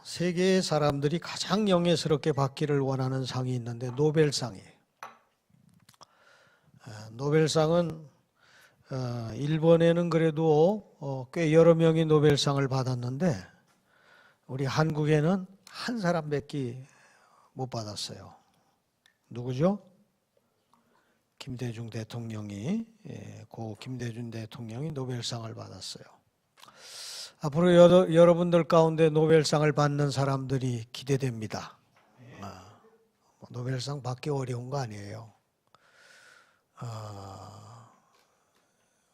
세계의 사람들이 가장 영예스럽게 받기를 원하는 상이 있는데 노벨상이에요. 노벨상은 일본에는 그래도 꽤 여러 명이 노벨상을 받았는데 우리 한국에는 한 사람밖에 못 받았어요. 누구죠? 김대중 대통령이, 고 김대중 대통령이 노벨상을 받았어요. 앞으로 여러분들 가운데 노벨상을 받는 사람들이 기대됩니다. 노벨상 받기 어려운 거 아니에요.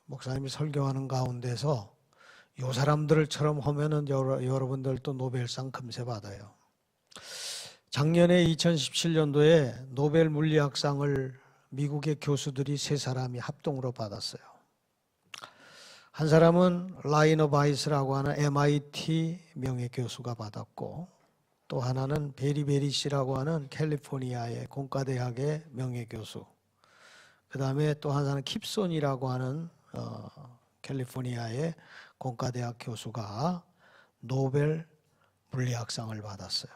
목사님이 설교하는 가운데서 요 사람들처럼 하면은 여러분들도 노벨상 금세 받아요. 작년에 2017년도에 노벨 물리학상을 미국의 교수들이 3사람이 합동으로 받았어요. 한 사람은 라이너 바이스라고 하는 MIT 명예교수가 받았고, 또 하나는 베리 씨라고 하는 캘리포니아의 공과대학의 명예교수, 그 다음에 또 하나는 킵손이라고 하는 캘리포니아의 공과대학 교수가 노벨 물리학상을 받았어요.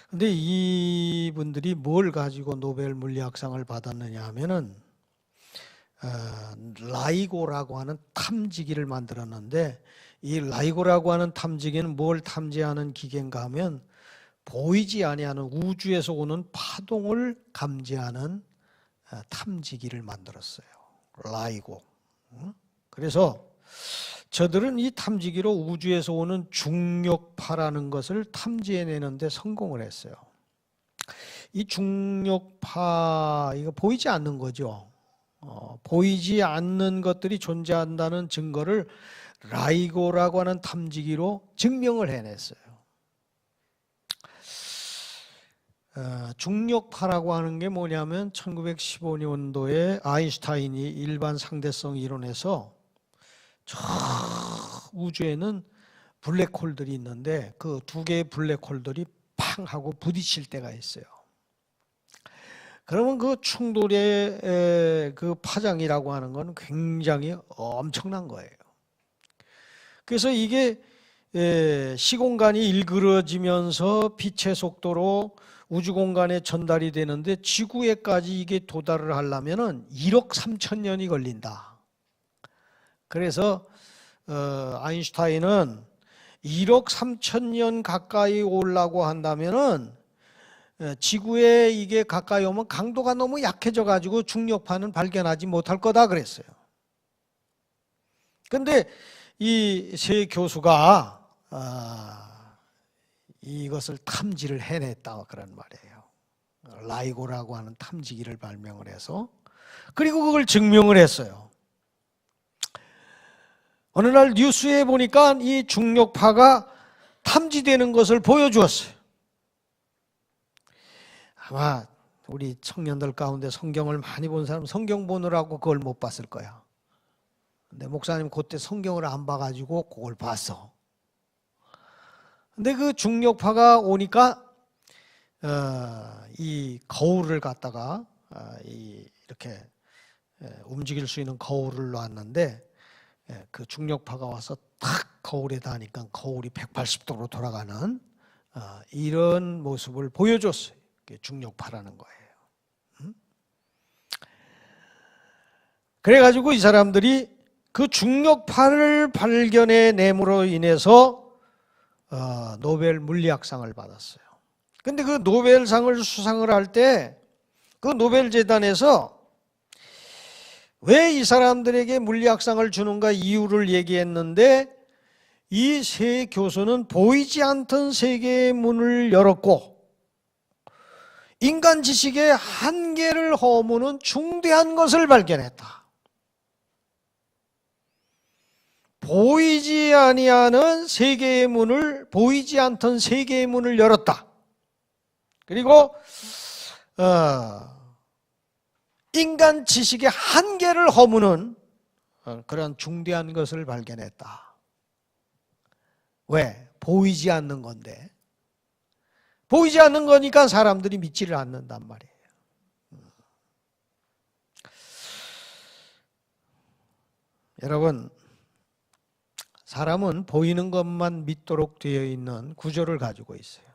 근데 이분들이 뭘 가지고 노벨 물리학상을 받았느냐 하면은 라이고라고 하는 탐지기를 만들었는데, 이 라이고라고 하는 탐지기는 뭘 탐지하는 기계인가 하면 보이지 아니하는 우주에서 오는 파동을 감지하는 탐지기를 만들었어요. 라이고. 그래서 저들은 이 탐지기로 우주에서 오는 중력파라는 것을 탐지해내는데 성공을 했어요. 이 중력파, 이거 보이지 않는 거죠. 보이지 않는 것들이 존재한다는 증거를 라이고라고 하는 탐지기로 증명을 해냈어요. 중력파라고 하는 게 뭐냐면 1915년도에 아인슈타인이 일반 상대성 이론에서 저 우주에는 블랙홀들이 있는데 그 2개의 블랙홀들이 팡 하고 부딪힐 때가 있어요. 그러면 그 충돌의 그 파장이라고 하는 건 굉장히 엄청난 거예요. 그래서 이게 시공간이 일그러지면서 빛의 속도로 우주 공간에 전달이 되는데 지구에까지 이게 도달을 하려면은 1억 3천 년이 걸린다. 그래서 아인슈타인은 1억 3천 년 가까이 오려고 한다면은 지구에 이게 가까이 오면 강도가 너무 약해져 가지고 중력파는 발견하지 못할 거다 그랬어요. 근데 이 3 교수가 이것을 탐지를 해냈다 그런 말이에요. 라이고라고 하는 탐지기를 발명을 해서, 그리고 그걸 증명을 했어요. 어느 날 뉴스에 보니까 이 중력파가 탐지되는 것을 보여주었어요. 아마 우리 청년들 가운데 성경을 많이 본 사람 성경 보느라고 그걸 못 봤을 거야. 근데 목사님 그때 성경을 안 봐가지고 그걸 봤어. 근데 그 중력파가 오니까 이 거울을 갖다가 이렇게 움직일 수 있는 거울을 놨는데, 그 중력파가 와서 탁 거울에 닿으니까 거울이 180도로 돌아가는 이런 모습을 보여줬어요. 그게 중력파라는 거예요. 그래가지고 이 사람들이 그 중력파를 발견해냄으로 인해서 노벨 물리학상을 받았어요. 근데 그 노벨상을 수상을 할 때 그 노벨재단에서 왜 이 사람들에게 물리학상을 주는가 이유를 얘기했는데, 이 3 교수는 보이지 않던 세계의 문을 열었고 인간 지식의 한계를 허무는 중대한 것을 발견했다. 보이지 아니하는 세계의 문을, 보이지 않던 세계의 문을 열었다. 그리고 인간 지식의 한계를 허무는 그런 중대한 것을 발견했다. 왜? 보이지 않는 건데. 보이지 않는 거니까 사람들이 믿지를 않는단 말이에요. 여러분, 사람은 보이는 것만 믿도록 되어 있는 구조를 가지고 있어요.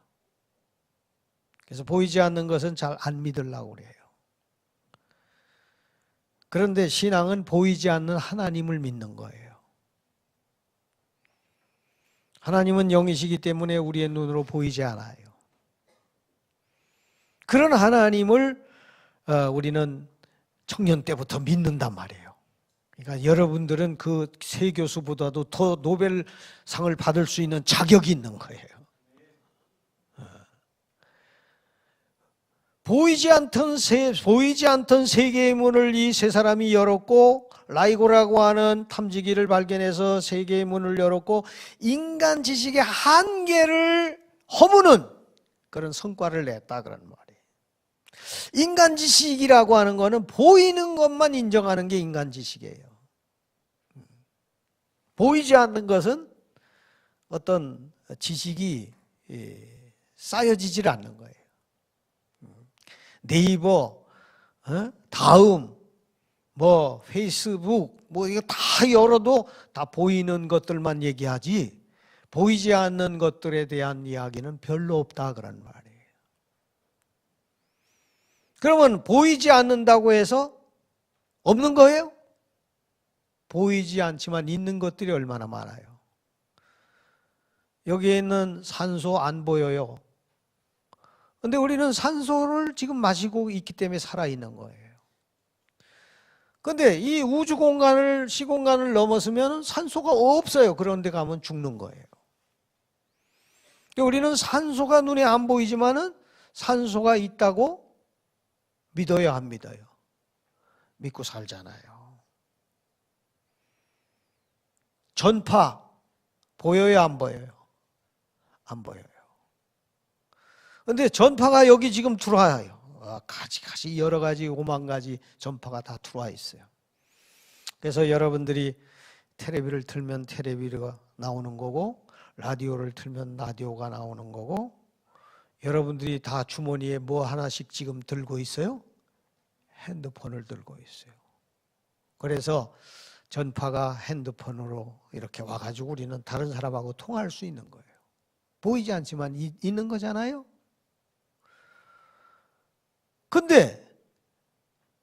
그래서 보이지 않는 것은 잘 안 믿으려고 그래요. 그런데 신앙은 보이지 않는 하나님을 믿는 거예요. 하나님은 영이시기 때문에 우리의 눈으로 보이지 않아요. 그런 하나님을 우리는 청년 때부터 믿는단 말이에요. 그러니까 여러분들은 그 세교수보다도 더 노벨상을 받을 수 있는 자격이 있는 거예요. 보이지 않던 세계의 문을 이 세 사람이 열었고, 라이고라고 하는 탐지기를 발견해서 세계의 문을 열었고, 인간 지식의 한계를 허무는 그런 성과를 냈다, 그런 말이에요. 인간 지식이라고 하는 거는 보이는 것만 인정하는 게 인간 지식이에요. 보이지 않는 것은 어떤 지식이 쌓여지질 않는 거예요. 네이버, 다음, 페이스북, 이거 다 열어도 다 보이는 것들만 얘기하지, 보이지 않는 것들에 대한 이야기는 별로 없다, 그런 말이에요. 그러면 보이지 않는다고 해서 없는 거예요? 보이지 않지만 있는 것들이 얼마나 많아요. 여기에 있는 산소 안 보여요. 근데 우리는 산소를 지금 마시고 있기 때문에 살아있는 거예요. 근데 이 우주 공간을, 시공간을 넘어서면 산소가 없어요. 그런 데 가면 죽는 거예요. 우리는 산소가 눈에 안 보이지만은 산소가 있다고 믿어요, 안 믿어요? 믿고 살잖아요. 전파 보여요, 안 보여요? 안 보여요. 근데 전파가 여기 지금 들어와요. 가지 여러 가지 5만 가지 전파가 다 들어와 있어요. 그래서 여러분들이 텔레비를 틀면 텔레비가 나오는 거고, 라디오를 틀면 라디오가 나오는 거고, 여러분들이 다 주머니에 뭐 하나씩 지금 들고 있어요? 핸드폰을 들고 있어요. 그래서 전파가 핸드폰으로 이렇게 와가지고 우리는 다른 사람하고 통화할 수 있는 거예요. 보이지 않지만 있는 거잖아요. 근데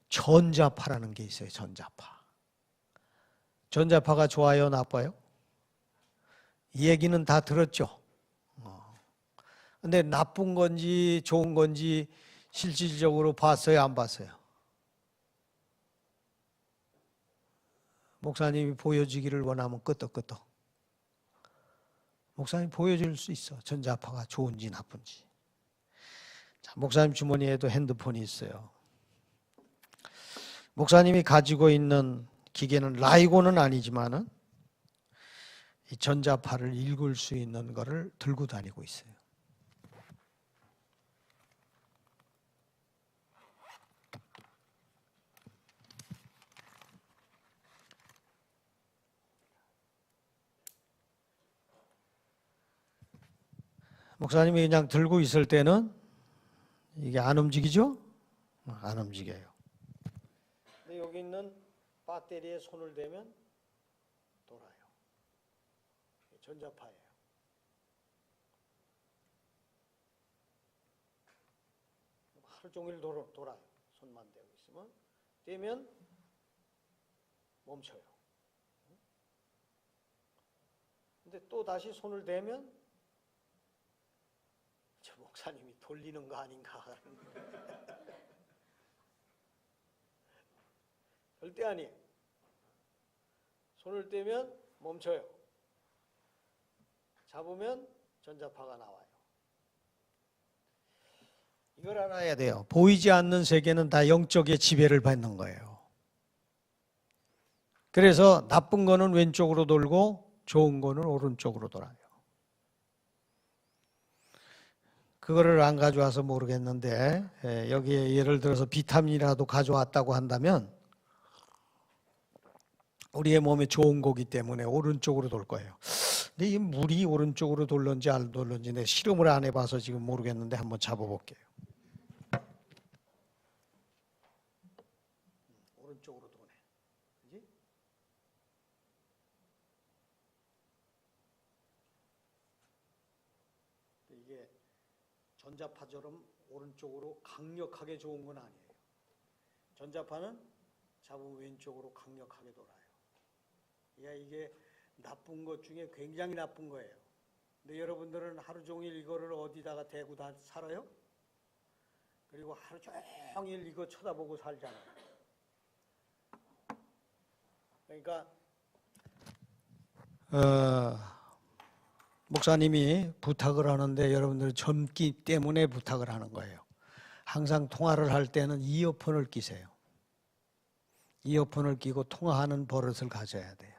전자파라는 게 있어요. 전자파. 전자파가 좋아요, 나빠요? 이 얘기는 다 들었죠. 근데 나쁜 건지 좋은 건지 실질적으로 봤어요, 안 봤어요? 목사님이 보여주기를 원하면 끄떡끄떡. 목사님 보여줄 수 있어. 전자파가 좋은지 나쁜지. 자, 목사님 주머니에도 핸드폰이 있어요. 목사님이 가지고 있는 기계는 라이고는 아니지만은 이 전자파를 읽을 수 있는 거를 들고 다니고 있어요. 목사님이 그냥 들고 있을 때는 이게 안 움직이죠? 안 움직여요. 근데 여기 있는 배터리에 손을 대면 돌아요. 전자파예요. 하루 종일 돌아요. 손만 대고 있으면. 대면 멈춰요. 근데 또 다시 손을 대면 저 목사님이 돌리는 거 아닌가. 절대 아니에요. 손을 떼면 멈춰요. 잡으면 전자파가 나와요. 이걸 알아야 돼요. 보이지 않는 세계는 다 영적의 지배를 받는 거예요. 그래서 나쁜 거는 왼쪽으로 돌고 좋은 거는 오른쪽으로 돌아요. 그거를 안 가져와서 모르겠는데, 여기에 예를 들어서 비타민이라도 가져왔다고 한다면 우리의 몸에 좋은 거기 때문에 오른쪽으로 돌 거예요. 근데 이 물이 오른쪽으로 돌는지 안 돌는지 내가 실험을 안 해봐서 지금 모르겠는데 한번 잡아볼게요. 오른쪽으로 도네. 그지? 전자파처럼 오른쪽으로 강력하게 좋은 건 아니에요. 전자파는 잡으면 왼쪽으로 강력하게 돌아요. 이게 나쁜 것 중에 굉장히 나쁜 거예요. 근데 여러분들은 하루 종일 이거를 어디다가 대고 다 살아요? 그리고 하루 종일 이거 쳐다보고 살잖아요. 그러니까 목사님이 부탁을 하는데 여러분들 젊기 때문에 부탁을 하는 거예요. 항상 통화를 할 때는 이어폰을 끼세요. 이어폰을 끼고 통화하는 버릇을 가져야 돼요.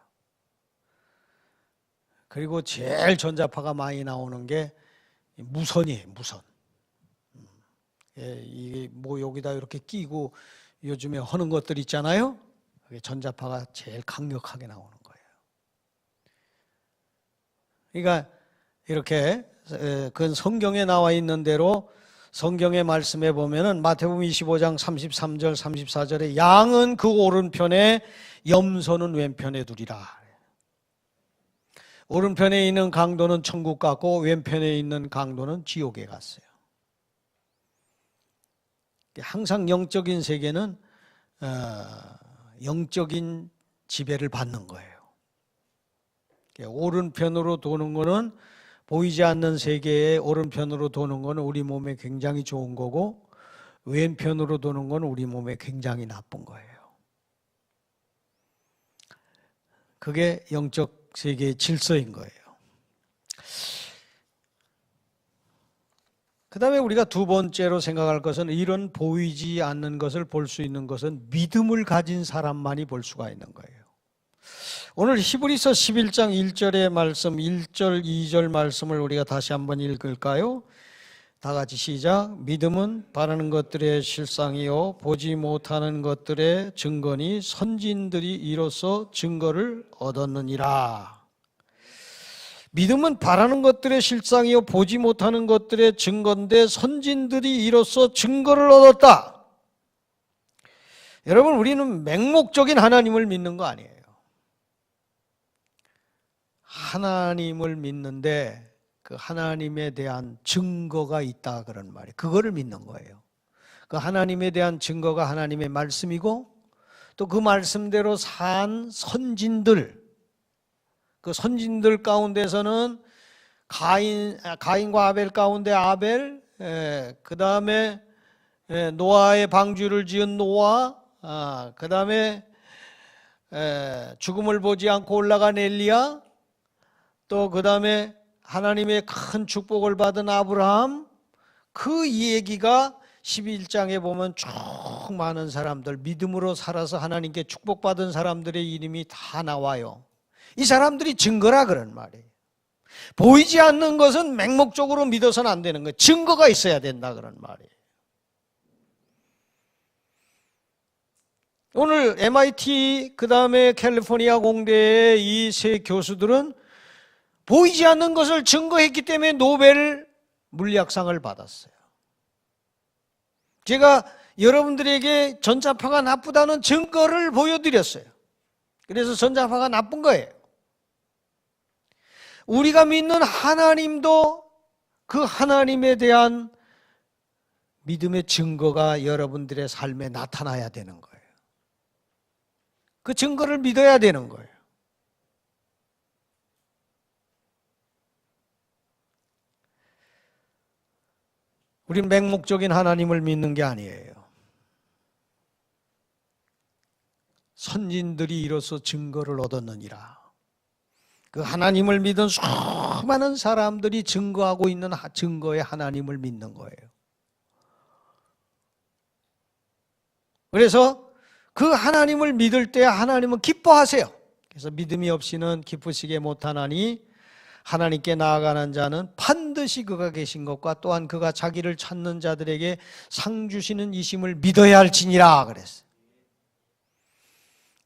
그리고 제일 전자파가 많이 나오는 게 무선이에요. 무선. 이게 뭐 여기다 이렇게 끼고 요즘에 하는 것들 있잖아요. 그게 전자파가 제일 강력하게 나오는 거예요. 그러니까 이렇게 그건 성경에 나와 있는 대로 성경의 말씀에 보면은 마태복음 25장 33절 34절에 양은 그 오른편에 염소는 왼편에 두리라. 오른편에 있는 강도는 천국 갔고 왼편에 있는 강도는 지옥에 갔어요. 항상 영적인 세계는 영적인 지배를 받는 거예요. 오른편으로 도는 거는 보이지 않는 세계에 오른편으로 도는 거는 우리 몸에 굉장히 좋은 거고 왼편으로 도는 건 우리 몸에 굉장히 나쁜 거예요. 그게 영적 세계의 질서인 거예요. 그 다음에 우리가 두 번째로 생각할 것은 이런 보이지 않는 것을 볼 수 있는 것은 믿음을 가진 사람만이 볼 수가 있는 거예요. 오늘 히브리서 11장 1절의 말씀, 1절, 2절 말씀을 우리가 다시 한번 읽을까요? 다 같이 시작. 믿음은 바라는 것들의 실상이요 보지 못하는 것들의 증거니 선진들이 이로써 증거를 얻었느니라. 믿음은 바라는 것들의 실상이요 보지 못하는 것들의 증거인데 선진들이 이로써 증거를 얻었다. 여러분, 우리는 맹목적인 하나님을 믿는 거 아니에요. 하나님을 믿는데 그 하나님에 대한 증거가 있다 그런 말이에요. 그거를 믿는 거예요. 그 하나님에 대한 증거가 하나님의 말씀이고 또 그 말씀대로 산 선진들, 그 선진들 가운데서는 가인과 아벨 가운데 아벨, 그 다음에 노아의 방주를 지은 노아, 그 다음에 죽음을 보지 않고 올라간 엘리야, 또 그 다음에 하나님의 큰 축복을 받은 아브라함, 그 얘기가 11장에 보면 쭉 많은 사람들, 믿음으로 살아서 하나님께 축복받은 사람들의 이름이 다 나와요. 이 사람들이 증거라 그런 말이에요. 보이지 않는 것은 맹목적으로 믿어서는 안 되는 거예요. 증거가 있어야 된다 그런 말이에요. 오늘 MIT 그 다음에 캘리포니아 공대의 이 세 교수들은 보이지 않는 것을 증거했기 때문에 노벨 물리학상을 받았어요. 제가 여러분들에게 전자파가 나쁘다는 증거를 보여드렸어요. 그래서 전자파가 나쁜 거예요. 우리가 믿는 하나님도 그 하나님에 대한 믿음의 증거가 여러분들의 삶에 나타나야 되는 거예요. 그 증거를 믿어야 되는 거예요. 우린 맹목적인 하나님을 믿는 게 아니에요. 선진들이 이로써 증거를 얻었느니라. 그 하나님을 믿은 수많은 사람들이 증거하고 있는 증거의 하나님을 믿는 거예요. 그래서 그 하나님을 믿을 때 하나님은 기뻐하세요. 그래서 믿음이 없이는 기쁘시게 못하나니 하나님께 나아가는 자는 반드시 그가 계신 것과 또한 그가 자기를 찾는 자들에게 상 주시는 이심을 믿어야 할지니라 그랬어요.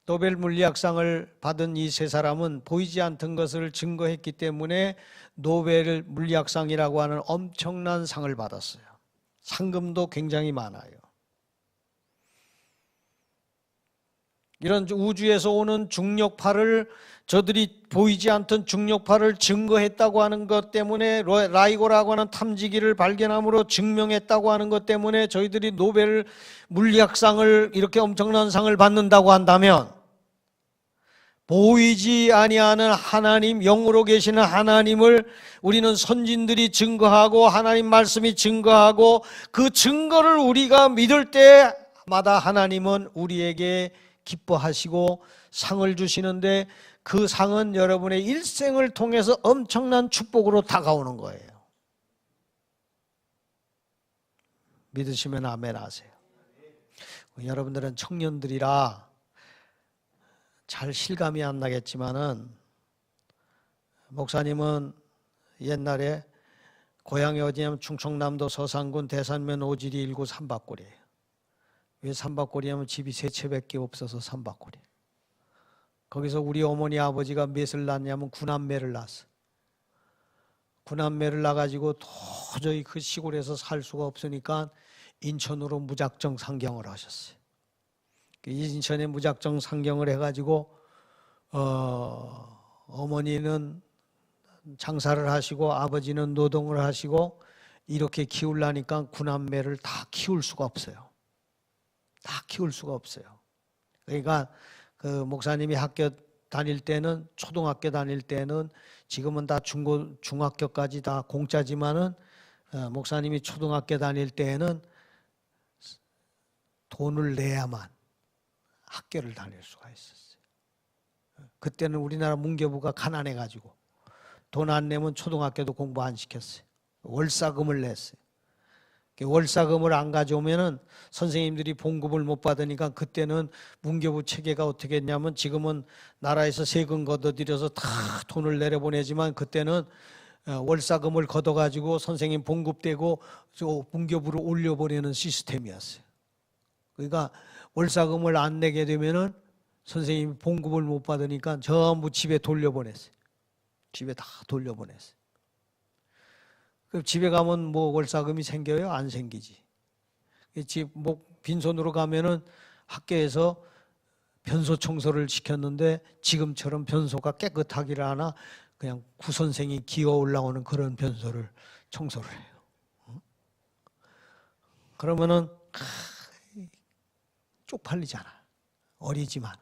노벨 물리학상을 받은 이 세 사람은 보이지 않던 것을 증거했기 때문에 노벨 물리학상이라고 하는 엄청난 상을 받았어요. 상금도 굉장히 많아요. 이런 우주에서 오는 중력파를, 저들이 보이지 않던 중력파를 증거했다고 하는 것 때문에, 라이고라고 하는 탐지기를 발견함으로 증명했다고 하는 것 때문에 저희들이 노벨 물리학상을, 이렇게 엄청난 상을 받는다고 한다면, 보이지 아니하는 하나님, 영으로 계시는 하나님을 우리는 선진들이 증거하고 하나님 말씀이 증거하고, 그 증거를 우리가 믿을 때마다 하나님은 우리에게 기뻐하시고 상을 주시는데, 그 상은 여러분의 일생을 통해서 엄청난 축복으로 다가오는 거예요. 믿으시면 아멘 하세요. 여러분들은 청년들이라 잘 실감이 안 나겠지만은, 목사님은 옛날에 고향이 어디냐면 충청남도 서산군 대산면 오지리 1구 삼박골이에요. 왜 삼박골이냐면 집이 세 채밖에 없어서 삼박골이에요. 거기서 우리 어머니 아버지가 몇을 낳냐면 9남매를 낳았어. 9남매를 낳아가지고 도저히 그 시골에서 살 수가 없으니까 인천으로 무작정 상경을 하셨어요. 인천에 무작정 상경을 해가지고 어머니는 장사를 하시고 아버지는 노동을 하시고, 이렇게 키우려니까 9남매를 다 키울 수가 없어요. 다 키울 수가 없어요. 그러니까 그 목사님이 학교 다닐 때는, 초등학교 다닐 때는, 지금은 다 중학교까지 다 공짜지만은, 목사님이 초등학교 다닐 때에는 돈을 내야만 학교를 다닐 수가 있었어요. 그때는 우리나라 문교부가 가난해가지고 돈 안 내면 초등학교도 공부 안 시켰어요. 월사금을 냈어요. 월사금을 안 가져오면은 선생님들이 봉급을 못 받으니까, 그때는 문교부 체계가 어떻게 했냐면, 지금은 나라에서 세금 걷어들여서 다 돈을 내려보내지만, 그때는 월사금을 걷어가지고 선생님 봉급되고 문교부로 올려보내는 시스템이었어요. 그러니까 월사금을 안 내게 되면은 선생님이 봉급을 못 받으니까 전부 집에 돌려보냈어요. 집에 다 돌려보냈어요. 그럼 집에 가면 뭐 월사금이 생겨요? 안 생기지. 집 빈손으로 가면은 학교에서 변소 청소를 시켰는데, 지금처럼 변소가 깨끗하기를 하나, 그냥 구선생이 기어 올라오는 그런 변소를 청소를 해요. 그러면은 쪽팔리잖아. 어리지만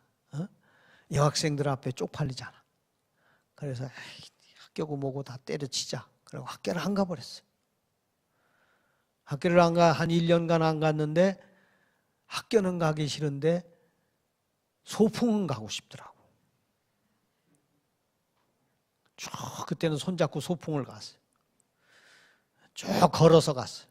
여학생들 앞에 쪽팔리잖아. 그래서 학교고 뭐고 다 때려치자. 그리고 학교를 안 가버렸어요. 학교를 한 1년간 안 갔는데, 학교는 가기 싫은데 소풍은 가고 싶더라고. 쭉 그때는 손잡고 소풍을 갔어요. 쭉 걸어서 갔어요.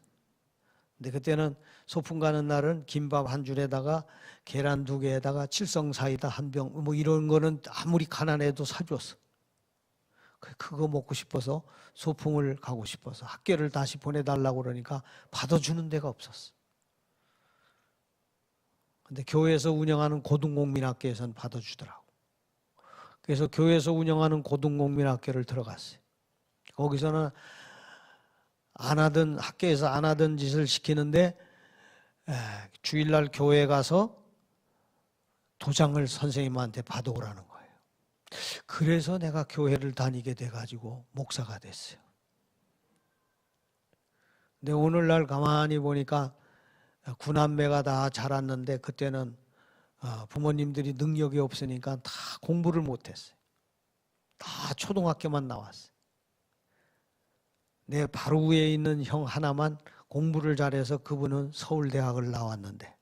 근데 그때는 소풍 가는 날은 김밥 한 줄에다가 계란 2개에다가 칠성사이다 한 병, 뭐 이런 거는 아무리 가난해도 사줬어. 그거 먹고 싶어서, 소풍을 가고 싶어서 학교를 다시 보내달라고 그러니까 받아주는 데가 없었어. 근데 교회에서 운영하는 고등공민학교에서는 받아주더라고. 그래서 교회에서 운영하는 고등공민학교를 들어갔어요. 거기서는 학교에서 안 하던 짓을 시키는데, 주일날 교회 가서 도장을 선생님한테 받아오라는 거예요. 그래서 내가 교회를 다니게 돼가지고 목사가 됐어요. 근데 오늘날 가만히 보니까 9남매가 다 자랐는데, 그때는 부모님들이 능력이 없으니까 다 공부를 못했어요. 다 초등학교만 나왔어요. 내 바로 위에 있는 형 하나만 공부를 잘해서 그분은 서울대학을 나왔는데,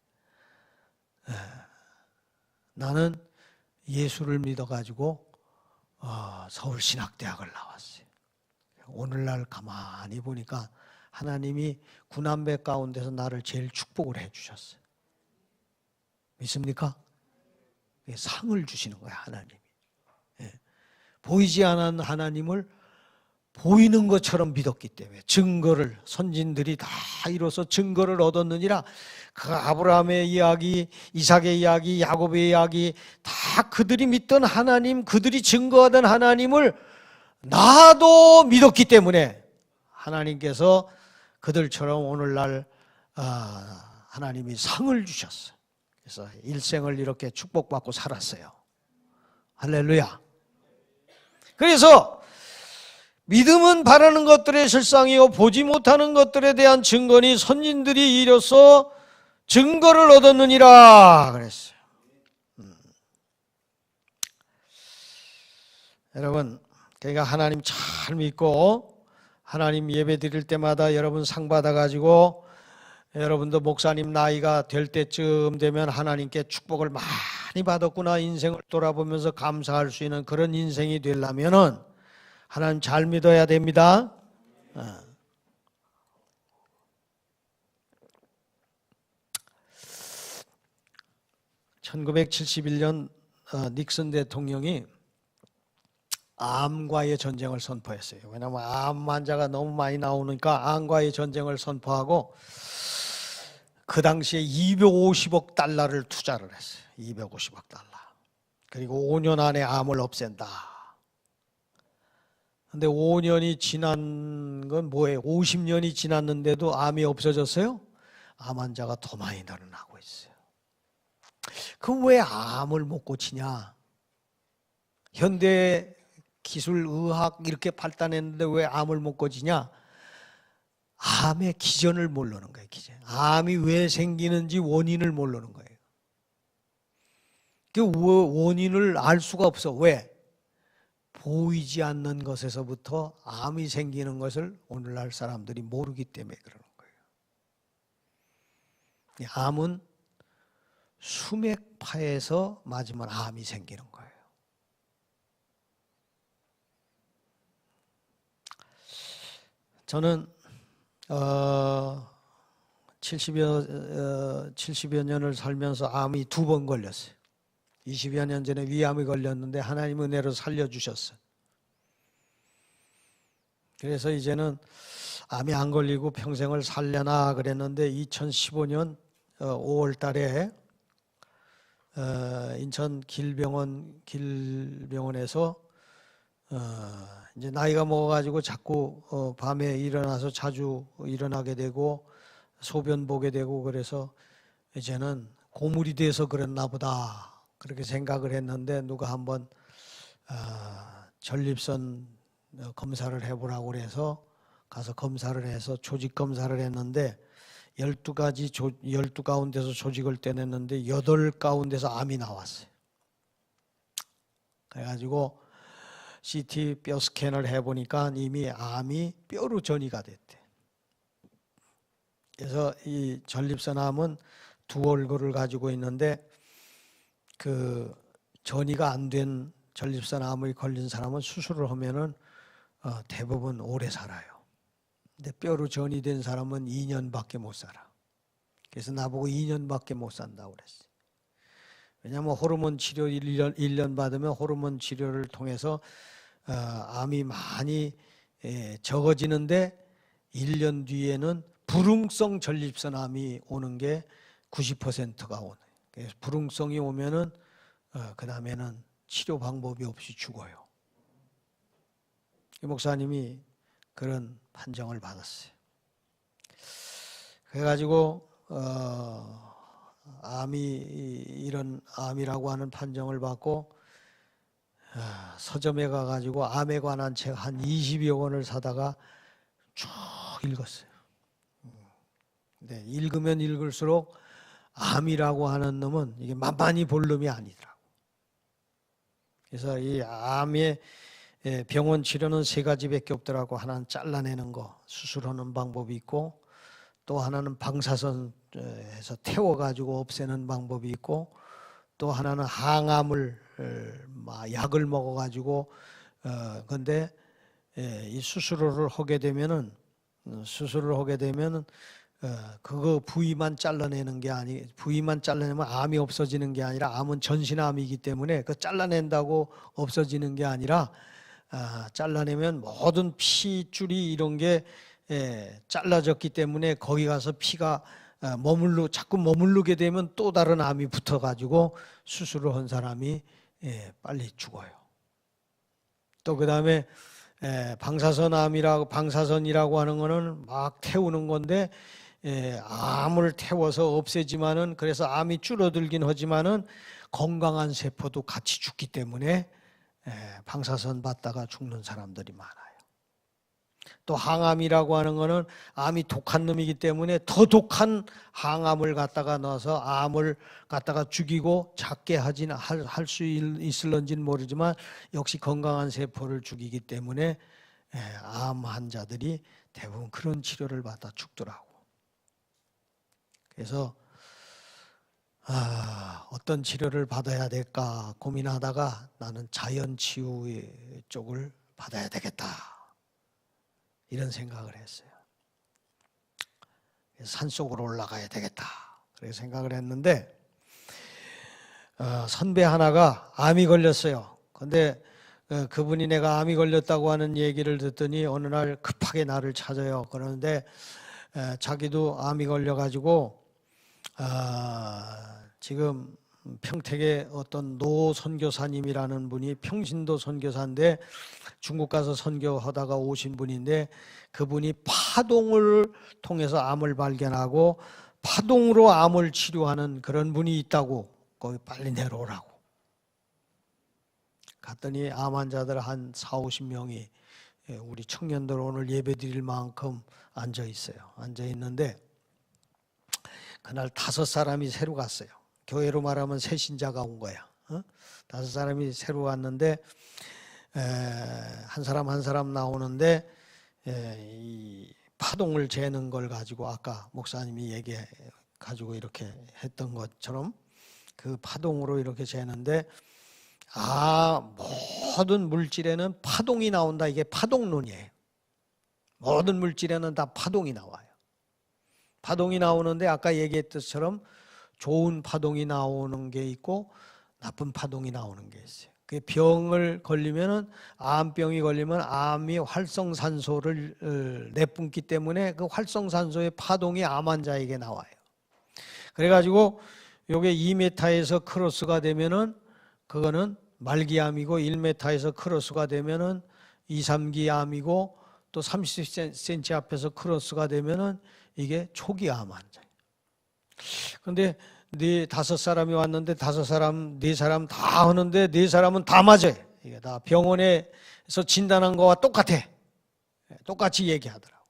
나는 예수를 믿어가지고 서울신학대학을 나왔어요. 오늘날 가만히 보니까 하나님이 9남매 가운데서 나를 제일 축복을 해주셨어요. 믿습니까? 상을 주시는 거야, 하나님이. 보이지 않은 하나님을 보이는 것처럼 믿었기 때문에, 증거를, 선진들이 다 이뤄서 증거를 얻었느니라. 그 아브라함의 이야기, 이삭의 이야기, 야곱의 이야기, 다 그들이 믿던 하나님, 그들이 증거하던 하나님을 나도 믿었기 때문에 하나님께서 그들처럼 오늘날 하나님이 상을 주셨어요. 그래서 일생을 이렇게 축복받고 살았어요. 할렐루야. 그래서 믿음은 바라는 것들의 실상이요 보지 못하는 것들에 대한 증거니 선진들이 이로써 증거를 얻었느니라 그랬어요. 여러분, 그러니까 하나님 잘 믿고 하나님 예배 드릴 때마다 여러분 상 받아가지고 여러분도 목사님 나이가 될 때쯤 되면 하나님께 축복을 많이 받았구나 인생을 돌아보면서 감사할 수 있는 그런 인생이 되려면은 하나님 잘 믿어야 됩니다. 1971년 닉슨 대통령이 암과의 전쟁을 선포했어요. 왜냐하면 암 환자가 너무 많이 나오니까 암과의 전쟁을 선포하고 그 당시에 250억 달러를 투자를 했어요. 250억 달러. 그리고 5년 안에 암을 없앤다. 근데 5년이 지난 건 뭐예요? 50년이 지났는데도 암이 없어졌어요? 암 환자가 더 많이 늘어나고 있어요. 그럼 왜 암을 못 고치냐? 현대 기술, 의학 이렇게 발달했는데 왜 암을 못 고치냐? 암의 기전을 모르는 거예요. 기전. 암이 왜 생기는지 원인을 모르는 거예요. 그 원인을 알 수가 없어. 왜? 보이지 않는 것에서부터 암이 생기는 것을 오늘날 사람들이 모르기 때문에 그러는 거예요. 암은 수맥파에서 맞으면 암이 생기는 거예요. 저는 70여 년을 살면서 암이 2번 걸렸어요. 20여 년 전에 위암이 걸렸는데 하나님 은혜로 살려주셨어요. 그래서 이제는 암이 안 걸리고 평생을 살려나 그랬는데 2015년 5월 달에 인천 길병원에서 이제 나이가 먹어가지고 자꾸 밤에 일어나서 자주 일어나게 되고 소변 보게 되고 그래서 이제는 고물이 돼서 그랬나 보다 그렇게 생각을 했는데 누가 한번 전립선 검사를 해보라고 그래서 가서 검사를 해서 조직 검사를 했는데 12 가운데서 조직을 떼냈는데 8 가운데서 암이 나왔어요. 그래가지고 CT 뼈 스캔을 해보니까 이미 암이 뼈로 전이가 됐대. 그래서 이 전립선암은 2 얼굴을 가지고 있는데 그 전이가 안 된 전립선암이 걸린 사람은 수술을 하면은 대부분 오래 살아요. 근데 뼈로 전이 된 사람은 2년밖에 못 살아. 그래서 나보고 2년밖에 못 산다고 그랬어요. 왜냐하면 호르몬 치료 1년 받으면 호르몬 치료를 통해서 암이 많이 적어지는데 1년 뒤에는 불응성 전립선암이 오는 게 90%가 오는. 그래서 불응성이 오면은 그 다음에는 치료 방법이 없이 죽어요. 이 목사님이 그런 판정을 받았어요. 그래가지고 이런 암이라고 하는 판정을 받고 서점에 가가지고 암에 관한 책 한 20여 권을 사다가 쭉 읽었어요. 근데 읽으면 읽을수록 암이라고 하는 놈은 이게 만만히 볼 놈이 아니더라고. 그래서 이 암의 병원 치료는 3가지밖에 없더라고. 하나는 잘라내는 거, 수술하는 방법이 있고, 또 하나는 방사선에서 태워가지고 없애는 방법이 있고, 또 하나는 항암을 약을 먹어가지고 근데 이 수술을 하게 되면은 그거 부위만 잘라내는 게 부위만 잘라내면 암이 없어지는 게 아니라 암은 전신암이기 때문에 그 잘라낸다고 없어지는 게 아니라 잘라내면 모든 피줄이 이런 게 잘라졌기 때문에 거기 가서 피가 자꾸 머무르게 되면 또 다른 암이 붙어가지고 수술을 한 사람이 빨리 죽어요. 또 그 다음에 방사선이라고 하는 거는 막 태우는 건데 암을 태워서 없애지만은, 그래서 암이 줄어들긴 하지만은 건강한 세포도 같이 죽기 때문에 방사선 받다가 죽는 사람들이 많아요. 또 항암이라고 하는 거는 암이 독한 놈이기 때문에 더 독한 항암을 갖다가 넣어서 암을 갖다가 죽이고 작게 할 수 있을런지는 모르지만 역시 건강한 세포를 죽이기 때문에 암 환자들이 대부분 그런 치료를 받아 죽더라고. 그래서 어떤 치료를 받아야 될까 고민하다가 나는 자연치유 쪽을 받아야 되겠다, 이런 생각을 했어요. 산속으로 올라가야 되겠다, 그렇게 생각을 했는데 선배 하나가 암이 걸렸어요. 근데 그분이 내가 암이 걸렸다고 하는 얘기를 듣더니 어느 날 급하게 나를 찾아요. 그러는데 자기도 암이 걸려가지고 지금 평택에 어떤 노 선교사님이라는 분이, 평신도 선교사인데 중국 가서 선교하다가 오신 분인데, 그분이 파동을 통해서 암을 발견하고 파동으로 암을 치료하는 그런 분이 있다고, 거기 빨리 내려오라고. 갔더니 암 환자들 한 40-50명이 우리 청년들 오늘 예배 드릴 만큼 앉아 있어요. 앉아 있는데 그날 5사람이 새로 갔어요. 교회로 말하면 새 신자가 온 거야. 5사람이 새로 왔는데 한 사람 한 사람 나오는데 이 파동을 재는 걸 가지고 아까 목사님이 얘기해 가지고 이렇게 했던 것처럼 그 파동으로 이렇게 재는데, 모든 물질에는 파동이 나온다, 이게 파동론이에요. 모든 물질에는 다 파동이 나와요. 파동이 나오는데 아까 얘기했던 것처럼 좋은 파동이 나오는 게 있고 나쁜 파동이 나오는 게 있어요. 그 병을 걸리면은, 암병이 걸리면 암이 활성산소를 내뿜기 때문에 그 활성산소의 파동이 암 환자에게 나와요. 그래가지고 요게 2m에서 크로스가 되면은 그거는 말기암이고, 1m에서 크로스가 되면은 2, 3기 암이고, 또 30cm 앞에서 크로스가 되면은 이게 초기 암 환자예요. 근데 5사람이 왔는데 4사람 다 하는데 4사람은 다 맞아요. 이게 다 병원에서 진단한 거와 똑같아. 똑같이 얘기하더라고.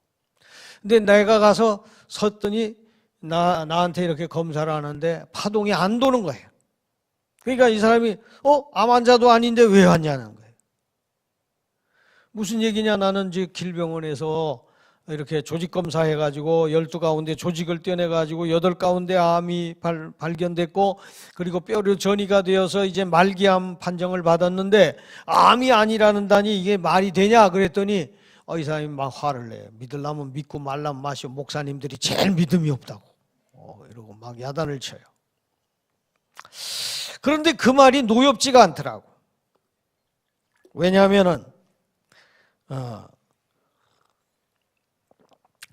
근데 내가 가서 섰더니 나한테 이렇게 검사를 하는데 파동이 안 도는 거예요. 그러니까 이 사람이 암 환자도 아닌데 왜 왔냐는 거예요. 무슨 얘기냐, 나는 이제 길병원에서 이렇게 조직 검사해가지고 12가운데 조직을 떼내가지고 8가운데 암이 발견됐고, 그리고 뼈류 전이가 되어서 이제 말기암 판정을 받았는데 암이 아니라는다니 이게 말이 되냐 그랬더니 이 사람이 막 화를 내요. 믿으려면 믿고 말라면 마시오. 목사님들이 제일 믿음이 없다고 이러고 막 야단을 쳐요. 그런데 그 말이 노엽지가 않더라고. 왜냐하면은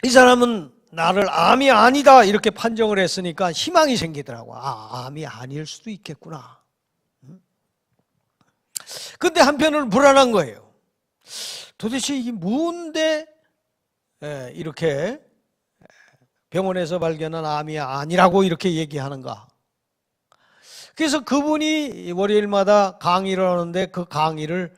이 사람은 나를 암이 아니다 이렇게 판정을 했으니까 희망이 생기더라고. 암이 아닐 수도 있겠구나. 근데 한편으로는 불안한 거예요. 도대체 이게 뭔데 이렇게 병원에서 발견한 암이 아니라고 이렇게 얘기하는가. 그래서 그분이 월요일마다 강의를 하는데 그 강의를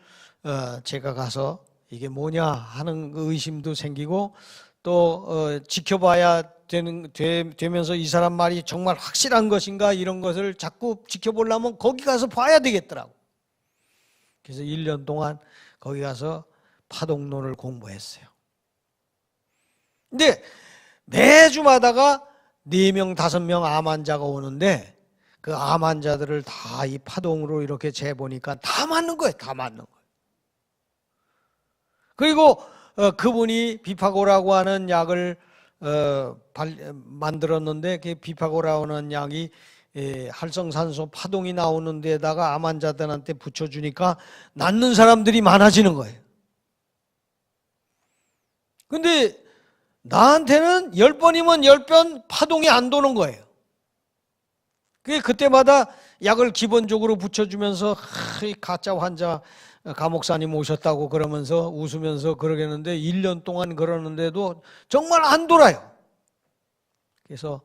제가 가서 이게 뭐냐 하는 의심도 생기고, 또 지켜봐야 되면서 이 사람 말이 정말 확실한 것인가 이런 것을 자꾸 지켜보려면 거기 가서 봐야 되겠더라고. 그래서 1년 동안 거기 가서 파동론을 공부했어요. 근데 매주마다가 4명, 5명 암 환자가 오는데 그 암 환자들을 다 이 파동으로 이렇게 재보니까 다 맞는 거예요. 다 맞는 거예요. 그리고 그분이 비파고라고 하는 약을 만들었는데 그 비파고라고 하는 약이 활성산소 파동이 나오는 데다가 암 환자들한테 붙여주니까 낫는 사람들이 많아지는 거예요. 근데 나한테는 10번이면 10번 파동이 안 도는 거예요. 그때마다 약을 기본적으로 붙여주면서 이 가짜 환자 가목사님 오셨다고 그러면서 웃으면서 그러겠는데 1년 동안 그러는데도 정말 안 돌아요. 그래서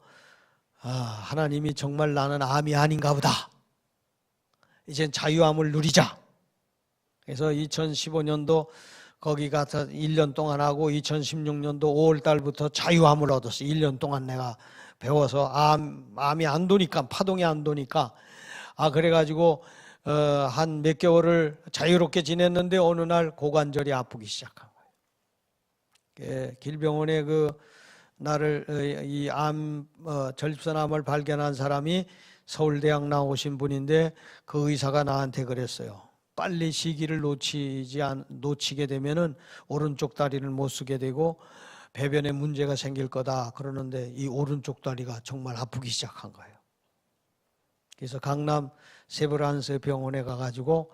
하나님이 정말 나는 암이 아닌가 보다. 이젠 자유함을 누리자. 그래서 2015년도 거기 가서 1년 동안 하고 2016년도 5월 달부터 자유함을 얻었어요. 1년 동안 내가 배워서 암이 안 도니까, 파동이 안 도니까. 그래가지고 한 몇 개월을 자유롭게 지냈는데 어느 날 고관절이 아프기 시작한 거예요. 길병원에 나를 이 전립선암을 발견한 사람이 서울대학 나오신 분인데 그 의사가 나한테 그랬어요. 빨리 시기를 놓치게 되면은 오른쪽 다리를 못 쓰게 되고 배변에 문제가 생길 거다 그러는데 이 오른쪽 다리가 정말 아프기 시작한 거예요. 그래서 강남 세브란스 병원에 가가지고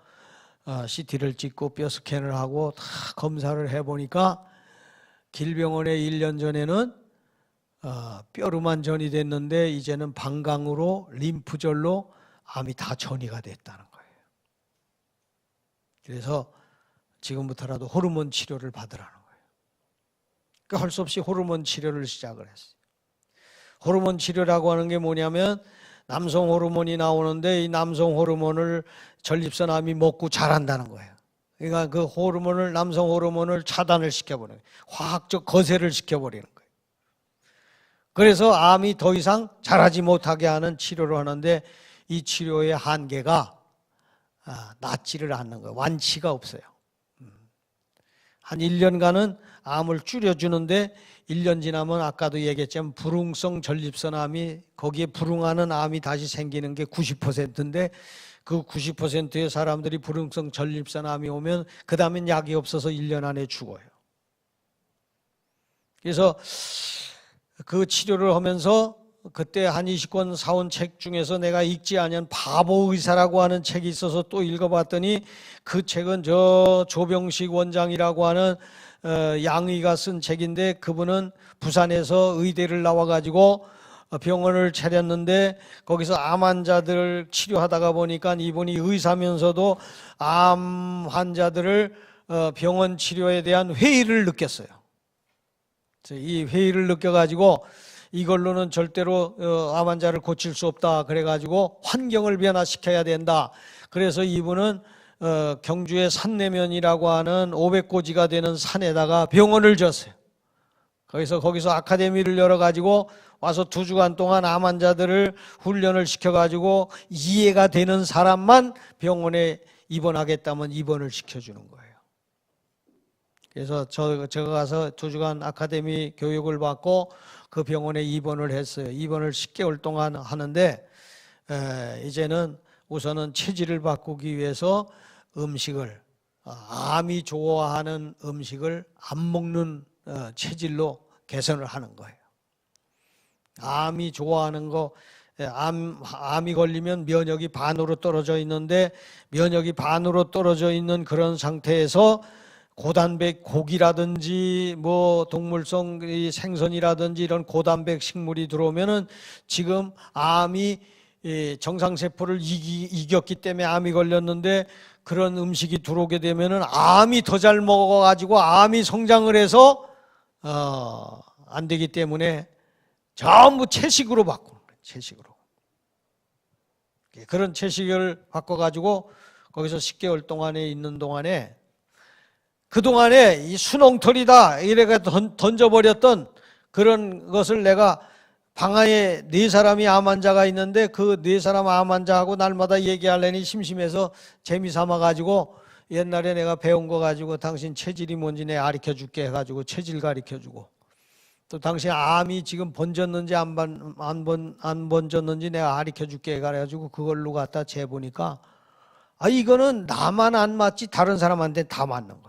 CT를 찍고 뼈 스캔을 하고 다 검사를 해보니까 길병원에 1년 전에는 뼈로만 전이 됐는데 이제는 방광으로 림프절로 암이 다 전이가 됐다는 거예요. 그래서 지금부터라도 호르몬 치료를 받으라는 거예요. 그러니까 할 수 없이 호르몬 치료를 시작을 했어요. 호르몬 치료라고 하는 게 뭐냐면 남성 호르몬이 나오는데 이 남성 호르몬을 전립선암이 먹고 자란다는 거예요. 그러니까 그 남성 호르몬을 차단을 시켜버리는 거예요. 화학적 거세를 시켜버리는 거예요. 그래서 암이 더 이상 자라지 못하게 하는 치료를 하는데 이 치료의 한계가 낫지를 않는 거예요. 완치가 없어요. 한 1년간은 암을 줄여주는데 1년 지나면 아까도 얘기했지만 불응성 전립선암이 거기에 불응하는 암이 다시 생기는 게 90%인데 그 90%의 사람들이 불응성 전립선암이 오면 그 다음엔 약이 없어서 1년 안에 죽어요. 그래서 그 치료를 하면서 그때 한의식권 사온 책 중에서 내가 읽지 않은 바보 의사라고 하는 책이 있어서 또 읽어봤더니 그 책은 조병식 원장이라고 하는 양의가 쓴 책인데 그분은 부산에서 의대를 나와가지고 병원을 차렸는데 거기서 암 환자들을 치료하다가 보니까 이분이 의사면서도 암 환자들을 병원 치료에 대한 회의를 느꼈어요. 이 회의를 느껴가지고 이걸로는 절대로 암 환자를 고칠 수 없다. 그래가지고 환경을 변화시켜야 된다. 그래서 이분은 경주의 산내면이라고 하는 500고지가 되는 산에다가 병원을 졌어요. 거기서 아카데미를 열어가지고 와서 2주간 동안 암 환자들을 훈련을 시켜가지고 이해가 되는 사람만 병원에 입원하겠다면 입원을 시켜주는 거예요. 그래서 제가 가서 2주간 아카데미 교육을 받고 그 병원에 입원을 했어요. 입원을 10개월 동안 하는데 이제는 우선은 체질을 바꾸기 위해서 음식을 암이 좋아하는 음식을 안 먹는 체질로 개선을 하는 거예요. 암이 좋아하는 거, 암이 걸리면 면역이 반으로 떨어져 있는데 면역이 반으로 떨어져 있는 그런 상태에서 고단백 고기라든지 뭐 동물성 생선이라든지 이런 고단백 식물이 들어오면은 지금 암이 정상세포를 이겼기 때문에 암이 걸렸는데 그런 음식이 들어오게 되면은 암이 더 잘 먹어가지고 암이 성장을 해서 안 되기 때문에 전부 채식으로 바꾸는 거예요. 채식으로. 그런 채식을 바꿔가지고 거기서 10개월 동안에 있는 동안에 그동안에 이 순홍털이다 이래가 던져버렸던 그런 것을 내가 방안에 4사람이 암 환자가 있는데 그 4사람 암 환자하고 날마다 얘기하려니 심심해서 재미삼아가지고 옛날에 내가 배운 거 가지고 당신 체질이 뭔지 내가 가르쳐줄게 해가지고 체질 가르쳐주고 또 당신 암이 지금 번졌는지 안 번졌는지 내가 가르쳐줄게 해가지고 그걸로 갖다 재보니까 이거는 나만 안 맞지 다른 사람한테 다 맞는 거예요.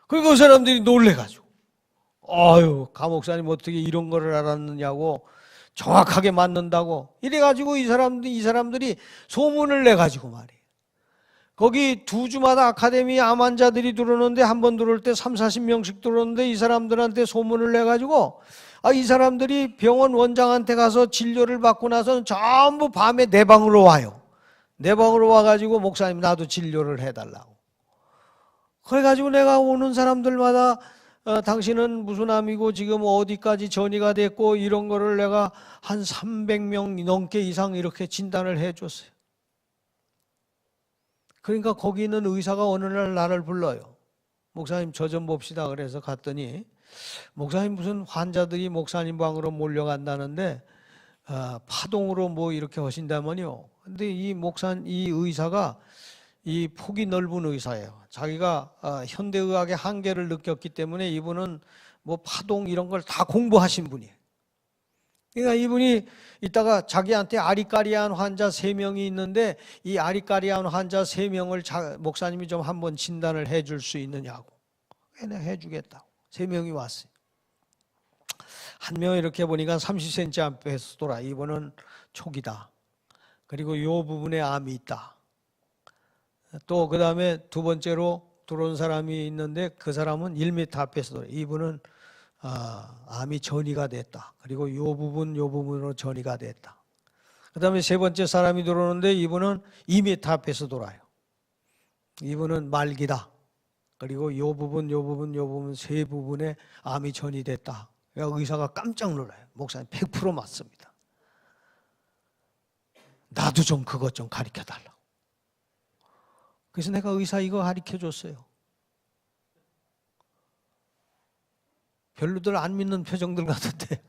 그러니까 그 사람들이 놀래가지고 가 목사님 어떻게 이런 거를 알았느냐고 정확하게 맞는다고 이래가지고 이 사람들이 소문을 내가지고 말이에요. 거기 2주마다 아카데미 암 환자들이 들어오는데 한 번 들어올 때 30-40명씩 들어오는데 이 사람들한테 소문을 내가지고 이 사람들이 병원 원장한테 가서 진료를 받고 나서는 전부 밤에 내 방으로 와요. 내 방으로 와가지고 목사님 나도 진료를 해달라고. 그래가지고 내가 오는 사람들마다 당신은 무슨 암이고 지금 어디까지 전이가 됐고 이런 거를 내가 한 300명 넘게 이상 이렇게 진단을 해줬어요. 그러니까 거기 있는 의사가 어느 날 나를 불러요. 목사님 저 좀 봅시다. 그래서 갔더니 목사님 무슨 환자들이 목사님 방으로 몰려간다는데 파동으로 뭐 이렇게 하신다면요. 근데 이 의사가 이 폭이 넓은 의사예요. 자기가 현대의학의 한계를 느꼈기 때문에 이분은 뭐 파동 이런 걸 다 공부하신 분이에요. 그러니까 이분이 이따가 자기한테 아리까리한 환자 3명이 있는데 이 아리까리한 환자 3명을 목사님이 좀 한번 진단을 해줄 수 있느냐고. 내가 해주겠다고. 3명이 왔어요. 한 명 이렇게 보니까 30cm 앞에서 돌아. 이분은 초기다. 그리고 이 부분에 암이 있다. 또 그 다음에 두 번째로 들어온 사람이 있는데 그 사람은 1m 앞에서 돌아. 이분은 암이 전이가 됐다. 그리고 요 부분으로 전이가 됐다. 그 다음에 세 번째 사람이 들어오는데 이분은 2m 앞에서 돌아요. 이분은 말기다. 그리고 요 부분 세 부분에 암이 전이 됐다. 그러니까 의사가 깜짝 놀라요. 목사님 100% 맞습니다. 나도 좀 그것 좀 가르쳐 달라고. 그래서 내가 의사 이거 가르쳐 줬어요. 별로들 안 믿는 표정들 같은데.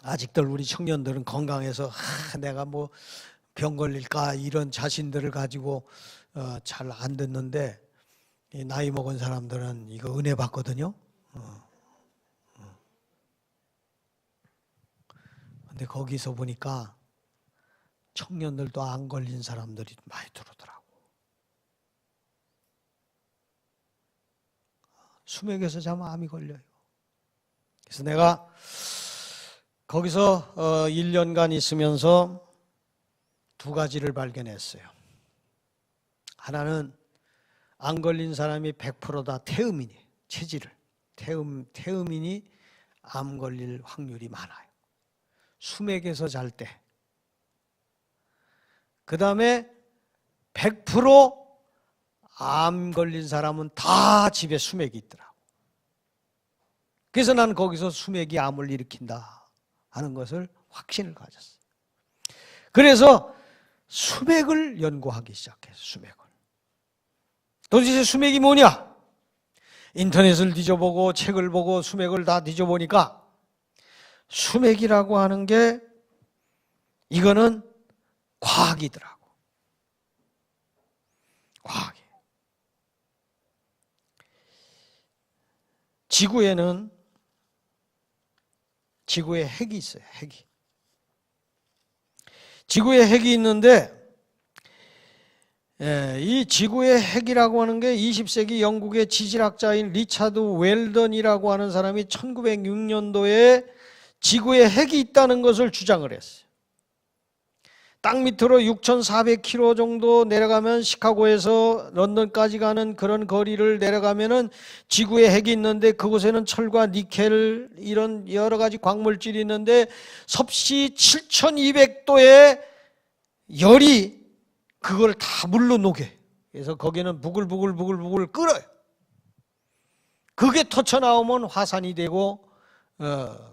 아직들 우리 청년들은 건강해서 내가 뭐 병 걸릴까 이런 자신들을 가지고 잘 안 듣는데 나이 먹은 사람들은 이거 은혜 받거든요. 근데 거기서 보니까 청년들도 안 걸린 사람들이 많이 들어오더라고. 수맥에서 자면 암이 걸려요. 그래서 내가 거기서 1년간 있으면서 2가지를 발견했어요. 하나는 안 걸린 사람이 100%다 태음인이 체질을 태음인이 암 걸릴 확률이 많아요. 수맥에서 잘 때. 그 다음에 100% 암 걸린 사람은 다 집에 수맥이 있더라고. 그래서 난 거기서 수맥이 암을 일으킨다 하는 것을 확신을 가졌어요. 그래서 수맥을 연구하기 시작했어요. 수맥을. 도대체 수맥이 뭐냐? 인터넷을 뒤져보고 책을 보고 수맥을 다 뒤져보니까 수맥이라고 하는 게 이거는 과학이더라고. 과학이. 지구에 핵이 있어요. 핵이. 지구에 핵이 있는데 이 지구의 핵이라고 하는 게 20세기 영국의 지질학자인 리차드 웰던이라고 하는 사람이 1906년도에 지구에 핵이 있다는 것을 주장을 했어요. 땅 밑으로 6,400km 정도 내려가면 시카고에서 런던까지 가는 그런 거리를 내려가면은 지구에 핵이 있는데 그곳에는 철과 니켈 이런 여러 가지 광물질이 있는데 섭씨 7,200도의 열이 그걸 다 물로 녹여. 그래서 거기는 부글부글 끓어요. 그게 터쳐 나오면 화산이 되고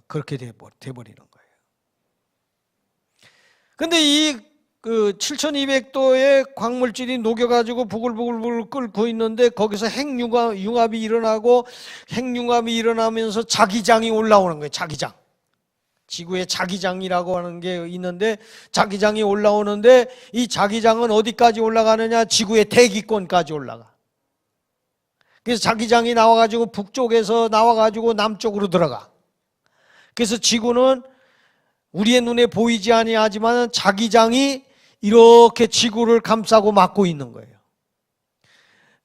그렇게 돼버리는 거예요. 근데 이 7,200도의 광물질이 녹여가지고 부글부글 끓고 있는데 거기서 핵융합이 일어나고 핵융합이 일어나면서 자기장이 올라오는 거예요. 자기장. 지구에 자기장이라고 하는 게 있는데 자기장이 올라오는데 이 자기장은 어디까지 올라가느냐? 지구의 대기권까지 올라가. 그래서 자기장이 나와가지고 북쪽에서 나와가지고 남쪽으로 들어가. 그래서 지구는 우리의 눈에 보이지 아니하지만 자기장이 이렇게 지구를 감싸고 막고 있는 거예요.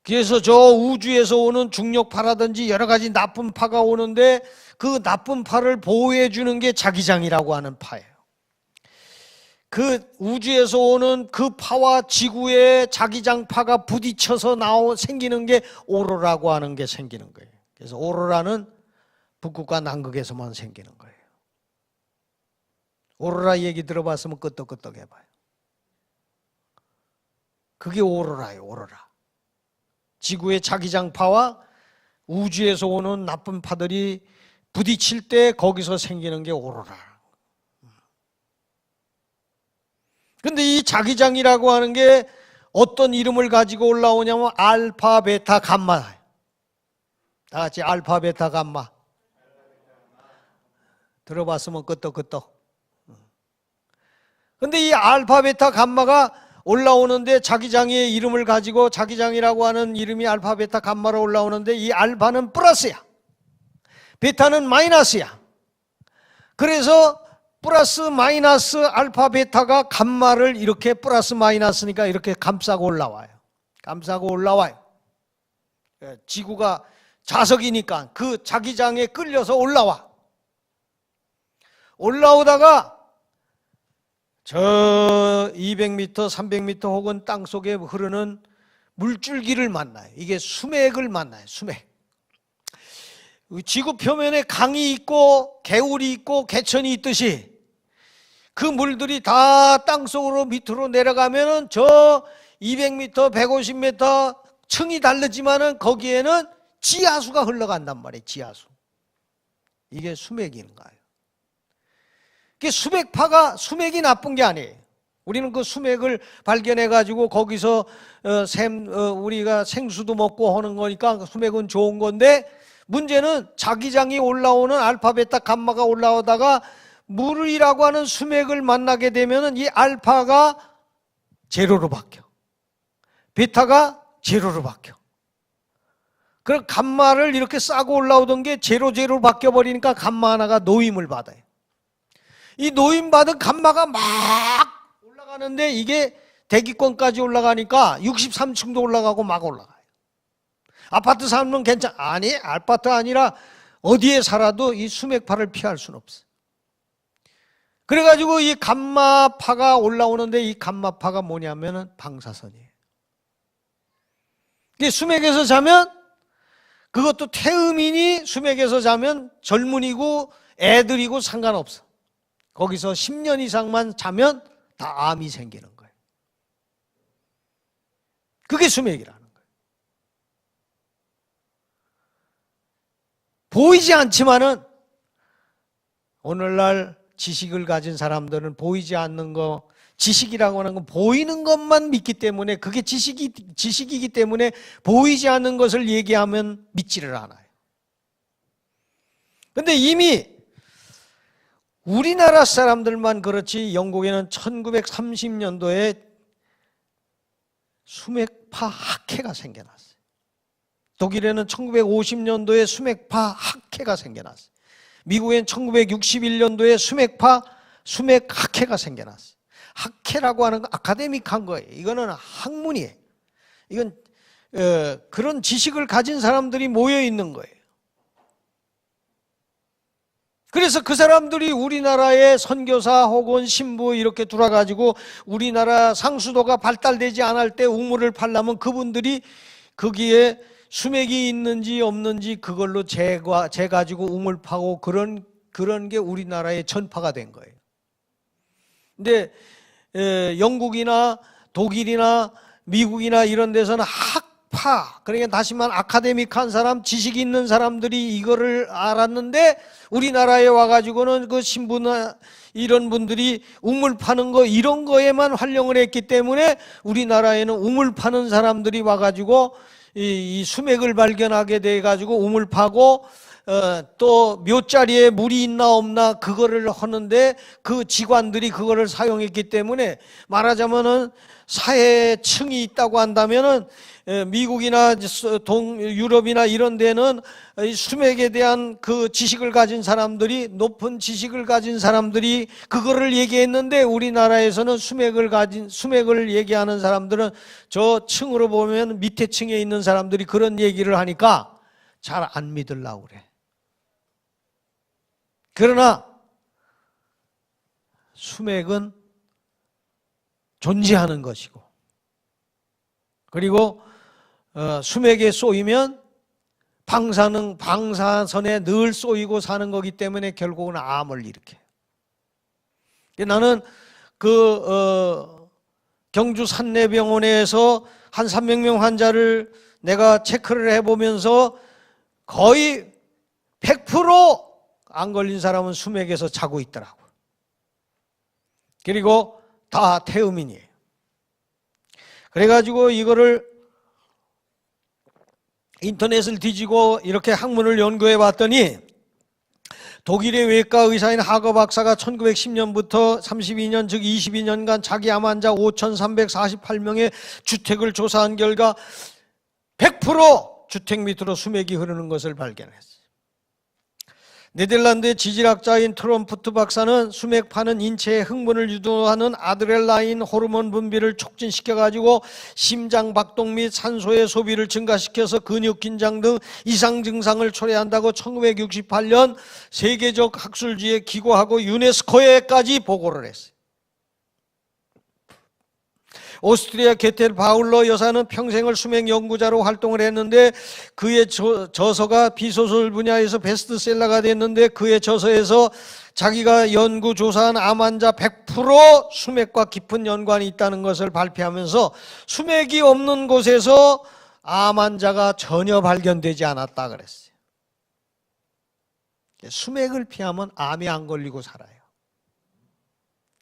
그래서 저 우주에서 오는 중력파라든지 여러 가지 나쁜 파가 오는데 그 나쁜 파를 보호해 주는 게 자기장이라고 하는 파예요. 그 우주에서 오는 그 파와 지구의 자기장파가 부딪혀서 생기는 게 오로라고 하는 게 생기는 거예요. 그래서 오로라는 북극과 남극에서만 생기는 거예요. 오로라 얘기 들어봤으면 끄떡끄떡 해봐요. 그게 오로라예요, 오로라. 지구의 자기장파와 우주에서 오는 나쁜 파들이 부딪힐 때 거기서 생기는 게 오로라. 근데 이 자기장이라고 하는 게 어떤 이름을 가지고 올라오냐면 알파, 베타, 감마. 다 같이 알파, 베타, 감마. 들어봤으면 끄떡끄떡. 근데 이 알파, 베타, 감마가 올라오는데 자기장의 이름을 가지고 자기장이라고 하는 이름이 알파, 베타, 감마로 올라오는데 이 알파는 플러스야. 베타는 마이너스야. 그래서 플러스, 마이너스, 알파, 베타가 감마를 이렇게 플러스, 마이너스니까 이렇게 감싸고 올라와요. 감싸고 올라와요. 지구가 자석이니까 그 자기장에 끌려서 올라와. 올라오다가 저 200m, 300m 혹은 땅속에 흐르는 물줄기를 만나요. 이게 수맥을 만나요. 수맥. 지구 표면에 강이 있고 개울이 있고 개천이 있듯이 그 물들이 다 땅속으로 밑으로 내려가면은 저 200m, 150m 층이 다르지만은 거기에는 지하수가 흘러간단 말이에요. 지하수. 이게 수맥인 거예요. 수맥파가, 수맥이 나쁜 게 아니에요. 우리는 그 수맥을 발견해 가지고 거기서 우리가 생수도 먹고 하는 거니까 수맥은 좋은 건데, 문제는 자기장이 올라오는 알파, 베타, 감마가 올라오다가 물이라고 하는 수맥을 만나게 되면 이 알파가 제로로 바뀌어, 베타가 제로로 바뀌어. 그럼 감마를 이렇게 싸고 올라오던 게 제로로 바뀌어 버리니까 감마 하나가 노임을 받아요. 이 노임받은 감마가 막 올라가는데 이게 대기권까지 올라가니까 63층도 올라가고 막 올라가요. 아파트 살면 괜찮아. 아니, 아파트 아니라 어디에 살아도 이 수맥파를 피할 수는 없어. 그래가지고 이 감마파가 올라오는데 이 감마파가 뭐냐면은 방사선이에요. 수맥에서 자면, 그것도 태음인이 수맥에서 자면 젊은이고 애들이고 상관없어. 거기서 10년 이상만 자면 다 암이 생기는 거예요. 그게 수맥이라는 거예요. 보이지 않지만은 오늘날 지식을 가진 사람들은 보이지 않는 거, 지식이라고 하는 건 보이는 것만 믿기 때문에, 그게 지식이기 때문에 보이지 않는 것을 얘기하면 믿지를 않아요. 근데 이미 우리나라 사람들만 그렇지 영국에는 1930년도에 수맥파 학회가 생겨났어요. 독일에는 1950년도에 수맥파 학회가 생겨났어요. 미국엔 1961년도에 수맥 학회가 생겨났어요. 학회라고 하는 건 아카데믹한 거예요. 이거는 학문이에요. 이건 그런 지식을 가진 사람들이 모여 있는 거예요. 그래서 그 사람들이 우리나라의 선교사 혹은 신부 이렇게 들어가지고 우리나라 상수도가 발달되지 않을 때 우물을 파려면 그분들이 거기에 수맥이 있는지 없는지 그걸로 재가지고 우물 파고 그런 게 우리나라의 전파가 된 거예요. 근데 영국이나 독일이나 미국이나 이런 데서는 학파, 그러니까 다시 말하면 아카데믹한 사람, 지식 있는 사람들이 이거를 알았는데 우리나라에 와가지고는 그 신부나 이런 분들이 우물 파는 거 이런 거에만 활용을 했기 때문에 우리나라에는 우물 파는 사람들이 와가지고 이 수맥을 발견하게 돼가지고 우물 파고 또 묘자리에 물이 있나 없나 그거를 하는데 그 직관들이 그거를 사용했기 때문에 말하자면은 사회층이 있다고 한다면은 미국이나 유럽이나 이런 데는 수맥에 대한 그 지식을 가진 사람들이, 높은 지식을 가진 사람들이 그거를 얘기했는데 우리나라에서는 수맥을 얘기하는 사람들은 저 층으로 보면 밑에 층에 있는 사람들이 그런 얘기를 하니까 잘 안 믿으려고 그래. 그러나 수맥은 존재하는 것이고, 그리고 수맥에 쏘이면 방사선에 늘 쏘이고 사는 거기 때문에 결국은 암을 일으켜요. 나는 경주 산내병원에서 한 300명 환자를 내가 체크를 해보면서 거의 100%안 걸린 사람은 수맥에서 자고 있더라고. 그리고 다 태음인이에요. 그래가지고 이거를 인터넷을 뒤지고 이렇게 학문을 연구해 봤더니 독일의 외과 의사인 하거 박사가 1910년부터 32년 즉 22년간 자기 암 환자 5,348명의 주택을 조사한 결과 100% 주택 밑으로 수맥이 흐르는 것을 발견했어요. 네덜란드의 지질학자인 트롬프트 박사는 수맥파는 인체의 흥분을 유도하는 아드레날린 호르몬 분비를 촉진시켜가지고 심장 박동 및 산소의 소비를 증가시켜서 근육 긴장 등 이상 증상을 초래한다고 1968년 세계적 학술지에 기고하고 유네스코에까지 보고를 했어요. 오스트리아 게텔 바울러 여사는 평생을 수맥 연구자로 활동을 했는데 그의 저서가 비소설 분야에서 베스트셀러가 됐는데 그의 저서에서 자기가 연구 조사한 암 환자 100% 수맥과 깊은 연관이 있다는 것을 발표하면서 수맥이 없는 곳에서 암 환자가 전혀 발견되지 않았다 그랬어요. 수맥을 피하면 암이 안 걸리고 살아요.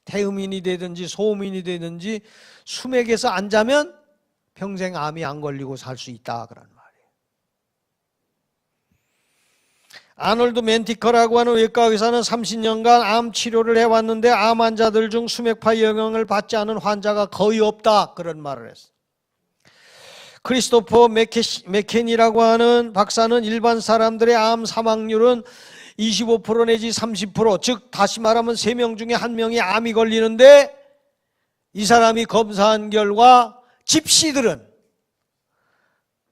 태음인이 되든지 소음인이 되든지 수맥에서 안 자면 평생 암이 안 걸리고 살 수 있다 그런 말이에요. 아놀드 멘티커라고 하는 외과 의사는 30년간 암 치료를 해왔는데 암 환자들 중 수맥파 영향을 받지 않은 환자가 거의 없다 그런 말을 했어요. 크리스토퍼 맥켄이라고 하는 박사는 일반 사람들의 암 사망률은 25% 내지 30%, 즉 다시 말하면 3명 중에 1명이 암이 걸리는데 이 사람이 검사한 결과 집시들은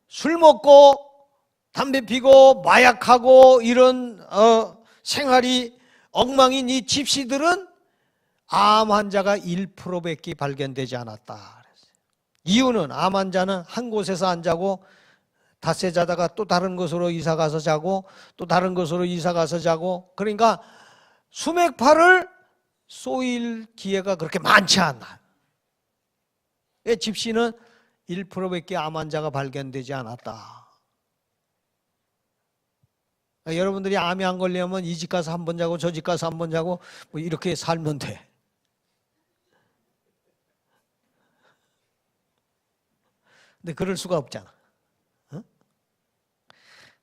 술 먹고 담배 피고 마약하고 이런 생활이 엉망인 이 집시들은 암 환자가 1%밖에 발견되지 않았다. 이유는 암 환자는 한 곳에서 안 자고 닷새 자다가 또 다른 곳으로 이사 가서 자고 또 다른 곳으로 이사 가서 자고, 그러니까 수맥파를 쏘일 기회가 그렇게 많지 않아요. 집시는 1%밖에 암 환자가 발견되지 않았다. 여러분들이 암이 안 걸리면 이 집 가서 한 번 자고 저 집 가서 한 번 자고 뭐 이렇게 살면 돼. 근데 그럴 수가 없잖아.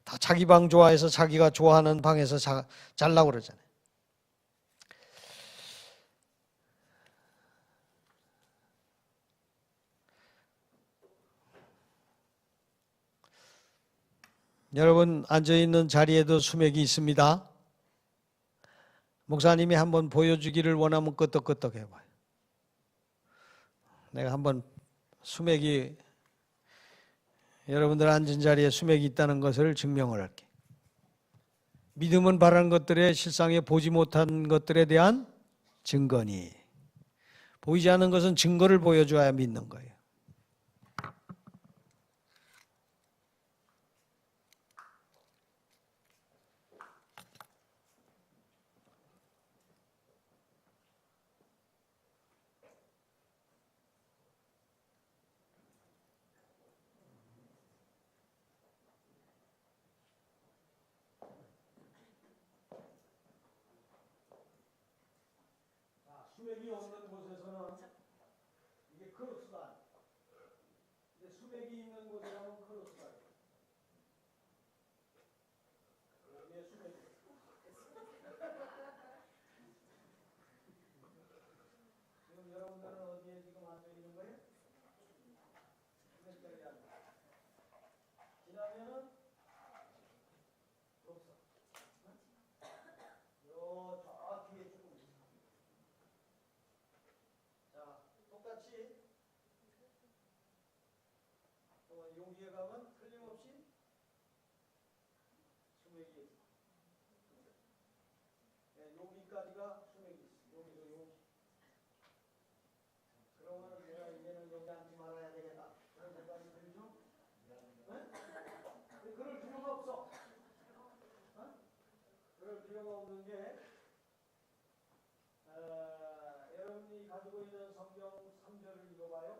다 자기 방 좋아해서 자기가 좋아하는 방에서 자려고 그러잖아요. 여러분 앉아있는 자리에도 수맥이 있습니다. 목사님이 한번 보여주기를 원하면 끄떡끄떡 해봐요. 내가 한번 수맥이 여러분들 앉은 자리에 수맥이 있다는 것을 증명을 할게. 믿음은 바라는 것들에 실상에 보지 못한 것들에 대한 증거니, 보이지 않는 것은 증거를 보여줘야 믿는 거예요. 수맥이 없는 곳에서는 이게 크로스가, 근데 수맥이 있는 곳에 가면 크로스가. 이게 수맥이. 지금 여러분들은 어디에 지금 앉아 있는 거예요? 수맥 자리에 앉아. 지나면은 크로스. 저 뒤에 조금 있어. 자, 똑같이 여기에 가면 틀림없이 수맥이 있어. 네, 여기까지가 수맥이 있어. 여기서 여기. 그러면 내가 이제는 여기 앉지 말아야 되겠다. 그런 생각이 들죠? 네? 그럴 필요가 없어. 그럴 필요가 없는 게 여러분이 가지고 있는 성경 3절을 읽어봐요.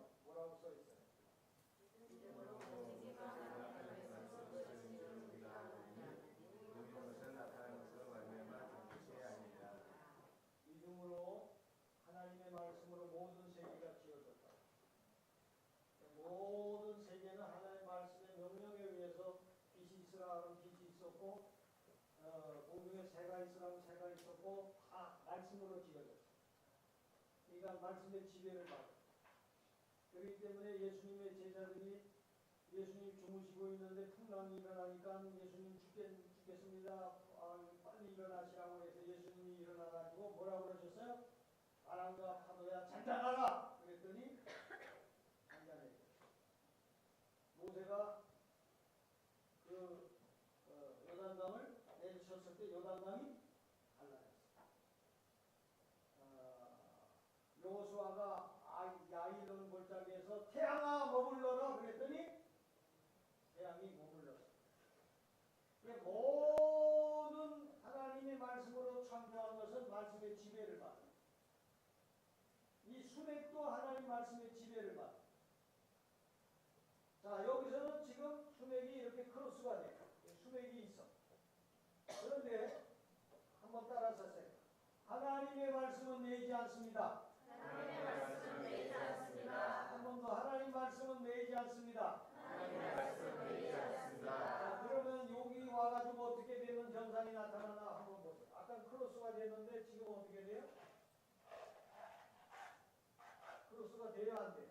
있으라고 새가 있었고 다 말씀으로 지어졌어요. 그러니까 말씀의 지배를 받아요. 그렇기 때문에 예수님의 제자들이 예수님 주무시고 있는데 풍랑이 일어나니까 예수님 죽겠습니다. 빨리 일어나시라고 해서 예수님이 일어나가지고 뭐라고 그러셨어요? 바람과 파도야 잔잔하라! 그랬더니 잔잔해요. 모세가 그 요단강을 내리쳤을 때 요단강이 갈라졌어요. 여호수아가 야일론 골짜기에서 태양아 머물러라 그랬더니 태양이 머물렀어요. 모든 하나님의 말씀으로 창조한 것은 말씀의 지배를 받아요. 이 수맥도 하나님 말씀의 지배를 받아요. 자, 여기서는 지금 수맥이 이렇게 크로스가 돼요. 수맥이 있어. 그런데 한번 따라서 하세요. 하나님의 말씀은 내지 않습니다. 하나님의 말씀은 내지 않습니다. 한 번 더. 하나님 말씀은 내지 않습니다. 하나님의 말씀은 내지 않습니다. 자, 그러면 여기 와가지고 어떻게 되는 현상이 나타나나 한번 보세요. 아까 크로스가 됐는데 지금 어떻게 돼요? 크로스가 돼요, 안 돼요?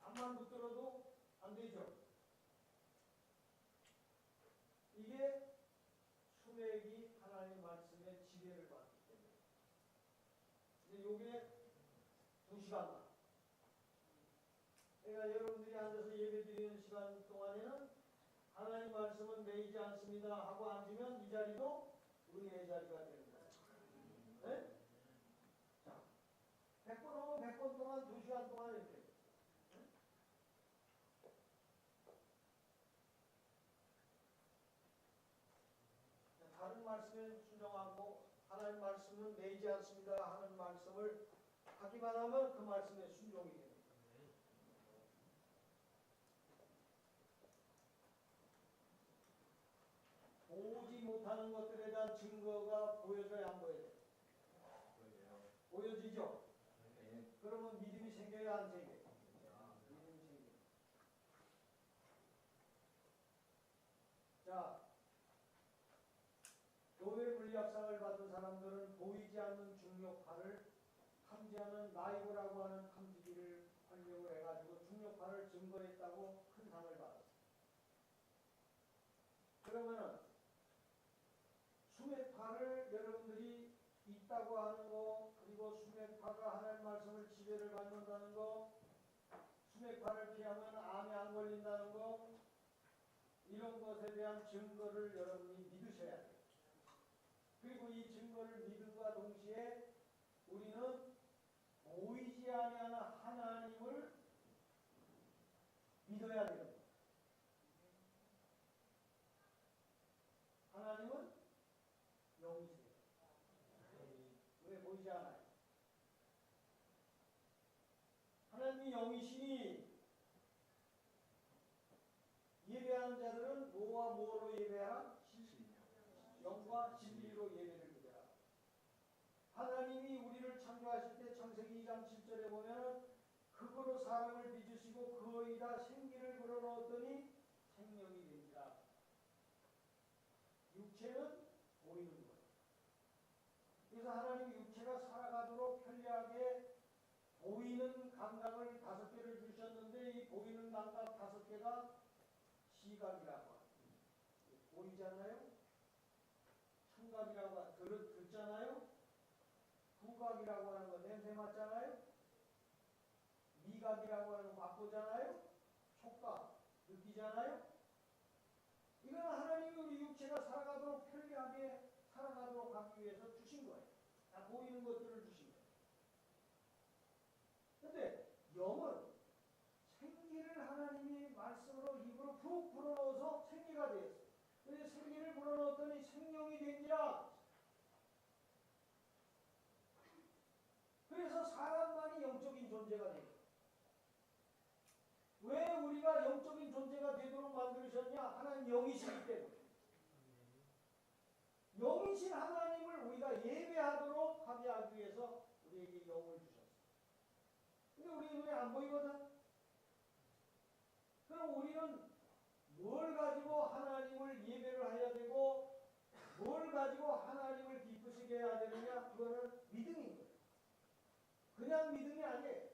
앞만 붙들어도 안 되죠. 이게 수맥이 하나님 말씀의 지배를 받기 때문에. 근데 요게 2시간만. 그러니까 여러분들이 앉아서 예배 드리는 시간 동안에는 하나님 말씀은 매이지 않습니다 하고 앉으면 이 자리도 우리의 자리가 되는 거예요. 네? 자, 100번 하면 100번 동안 2시간 동안 이렇게. 네? 다른 말씀에 순종하고 하나님 말씀은 매이지 않습니다 하는 말씀을 하기만 하면 그 말씀에 순종이 됩니다. 보지 못하는 것들에 대한 증거가 보여져야 안 보여져요? 보여지죠? 그러면 믿음이 생겨야 안 생겨요? 믿음이 생겨요. 자, 노벨 물리학상을 받은 사람들은 보이지 않는 중력파를 탐지하는 라이브라고 하는 탐지기를 활용을 해가지고 중력파를 증거했다고 큰 상을 받았어요. 그러면은 수맥파를 여러분들이 있다고 하는 거, 그리고 수맥파가 하나님 말씀을 지배를 받는다는 거, 수맥파를 피하면 암에 안 걸린다는 거, 이런 것에 대한 증거를 여러분이 믿으셔야 돼요. 그리고 이 증거를 믿음과 동시에 우리는 보이지 아니하는 하나님을 믿어야 되는 거예요. 하나님은 영이세요. 왜 보이지 않아요? 하나님이 영이시니 예배하는 자들은 뭐와 뭐로 예배하라? 영과 진리로 예배를 드려라. 하나님이 우리를 창조하실 때 창세기 2장 7절에 보면 그거로 사람을 빚으시고 그에다 생기를 불어넣었더니 생명이 되니라. 육체는 보이는 거예요. 그래서 하나님이 육체가 살아가도록 편리하게 보이는 감각을 5개를 주셨는데 이 보이는 감각 5개가 시각이라고 합니다. 보이지 않나요? 청각이라고 듣잖아요? 후각이라고 하는 거 냄새 맡잖아요? 미각이라고 하는 거 맛보잖아요? 촉각 느끼잖아요? 이건 하나님이 우리 육체가 살아가도록 편리하게 살아가도록 하기 위해서 주신 거예요. 다 보이는 것들을 주신 거예요. 그런데 영은 생기를 하나님이 말씀으로 입으로 푹 불어넣어서 생기가 되었어요. 그런데 생기를 불어넣었더니 생명이 된지라. 그래서 사람만이 영적인 존재가 돼요. 왜 우리가 영적인 존재가 되도록 만드셨냐? 하나님 영이시기 때문에. 영이신 하나님을 우리가 예배하도록 하기 위해서 우리에게 영을 주셨어요. 근데 우리 눈에 안 보이거든? 그럼 우리는 뭘 가지고 하나님을 예배를 해야 되고 뭘 가지고 가지고 하나님을 기쁘시게 해야 되느냐? 그거는 믿음인 거예요. 그냥 믿음이 아니에요.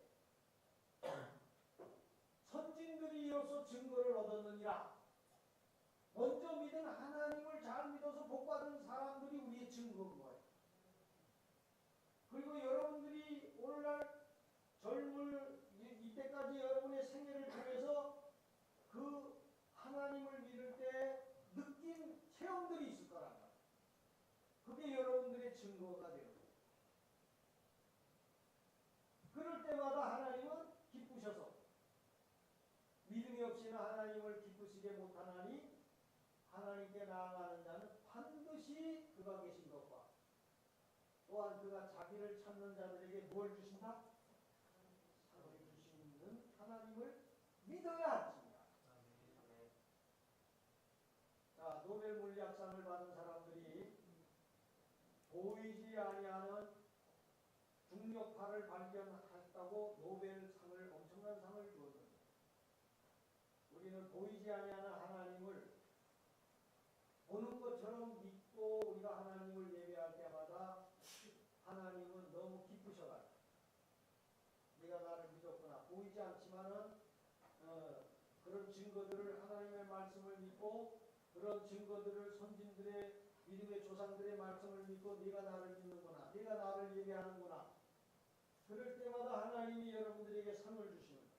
선진들이 이로써 증거를 얻었느니라. 먼저 믿은 하나님을 잘 믿어서 복받은 사람들이 우리의 증거인 거예요. 그리고 여러분들이 오늘날 이때까지 여러분의 생애를 통해서 그 하나님을 믿을 때 느낀 체험들이 있을 거란 말이에요. 그게 여러분들의 증거가 되는 거예요. 그럴 때마다 하나님은 기쁘셔서 믿음이 없이는 하나님을 기쁘시게 못하나니 하나님께 나아가는 자는 반드시 그가 계신 것과 또한 그가 자기를 찾는 자들에게 뭘 주신다? 상을 주시는 하나님을 믿어야 하십니다. 자, 노벨 물리학상을 받은 사람들이 보이지 아니하는 중력파를 발견했다고 노벨상을 엄청난 상을 주었는데 우리는 보이지 아니하는 하나님을 보는 것처럼 믿고 우리가 하나님을 예배할 때마다 하나님은 너무 기쁘셔가지고 네가 나를 믿었구나. 보이지 않지만은 그런 증거들을 하나님의 말씀을 믿고 그런 증거들을 선진들의 믿음의 조상들의 말씀을 믿고 네가 나를 믿는구나. 네가 나를 예배하는구나. 그럴 때마다 하나님이 여러분들에게 상을 주시는 거예요.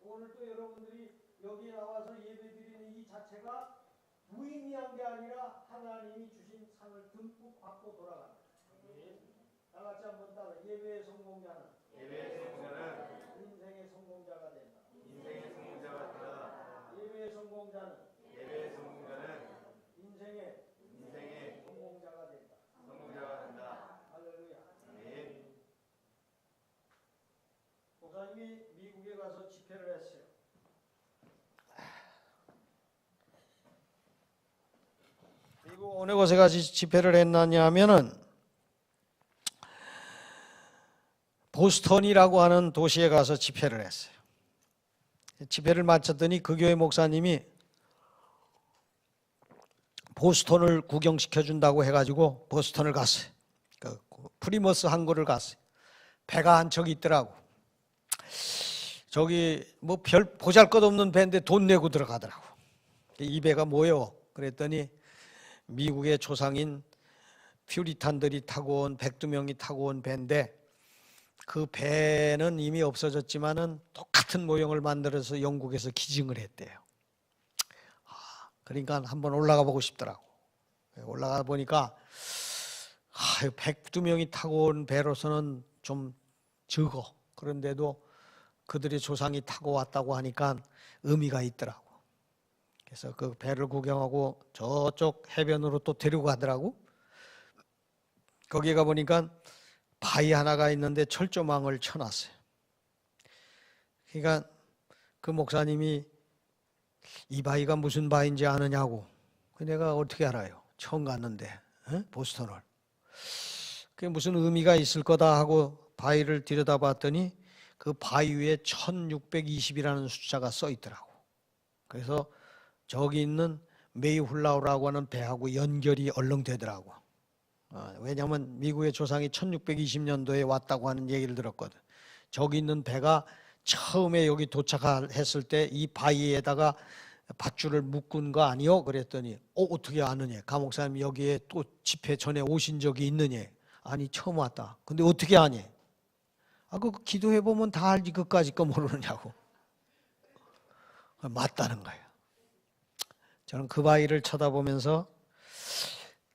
오늘 또 여러분들이 여기 나와서 예배드리는 이 자체가 무의미한 게 아니라 하나님이 주신 상을 듬뿍 받고 돌아가는 거예요. 다 같이 한번 따라. 예배의 성공자는 인생의 성공자가 된다. 예배의 성공자는 인생의 성공자가 된다. 할렐루야. 목사님이 미국에 가서 집회를 했어요. 미국 어느 곳에 가서 집회를 했느냐면은 보스턴이라고 하는 도시에 가서 집회를 했어요. 집회를 마쳤더니 그 교회 목사님이 보스턴을 구경시켜준다고 해가지고 보스턴을 갔어요. 그 프리머스 항구를 갔어요. 배가 한 척이 있더라고. 저기 뭐 별 보잘것없는 배인데 돈 내고 들어가더라고. 이 배가 뭐예요? 그랬더니 미국의 조상인 퓨리탄들이 타고 온 102명이 타고 온 배인데 그 배는 이미 없어졌지만은 똑같은 모형을 만들어서 영국에서 기증을 했대요. 그러니까 한번 올라가 보고 싶더라고. 올라가 보니까 102명이 타고 온 배로서는 좀 적어. 그런데도 그들의 조상이 타고 왔다고 하니까 의미가 있더라고. 그래서 그 배를 구경하고 저쪽 해변으로 또 데리고 가더라고. 거기에 가보니까 바위 하나가 있는데 철조망을 쳐놨어요. 그러니까 그 목사님이 이 바위가 무슨 바위인지 아느냐고. 내가 어떻게 알아요? 처음 갔는데 보스턴을. 그게 무슨 의미가 있을 거다 하고 바위를 들여다봤더니 그 바위 위에 1620이라는 숫자가 써 있더라고. 그래서 저기 있는 메이훌라우라고 하는 배하고 연결이 얼렁되더라고. 왜냐하면 미국의 조상이 1620년도에 왔다고 하는 얘기를 들었거든. 저기 있는 배가 처음에 여기 도착했을 때 이 바위에다가 밧줄을 묶은 거 아니요? 그랬더니 어떻게 아느냐? 가 목사님 여기에 또 집회 전에 오신 적이 있느냐? 아니 처음 왔다. 근데 어떻게 아니? 그 기도해보면 다 알지 그까짓 거 모르느냐고. 맞다는 거예요. 저는 그 바위를 쳐다보면서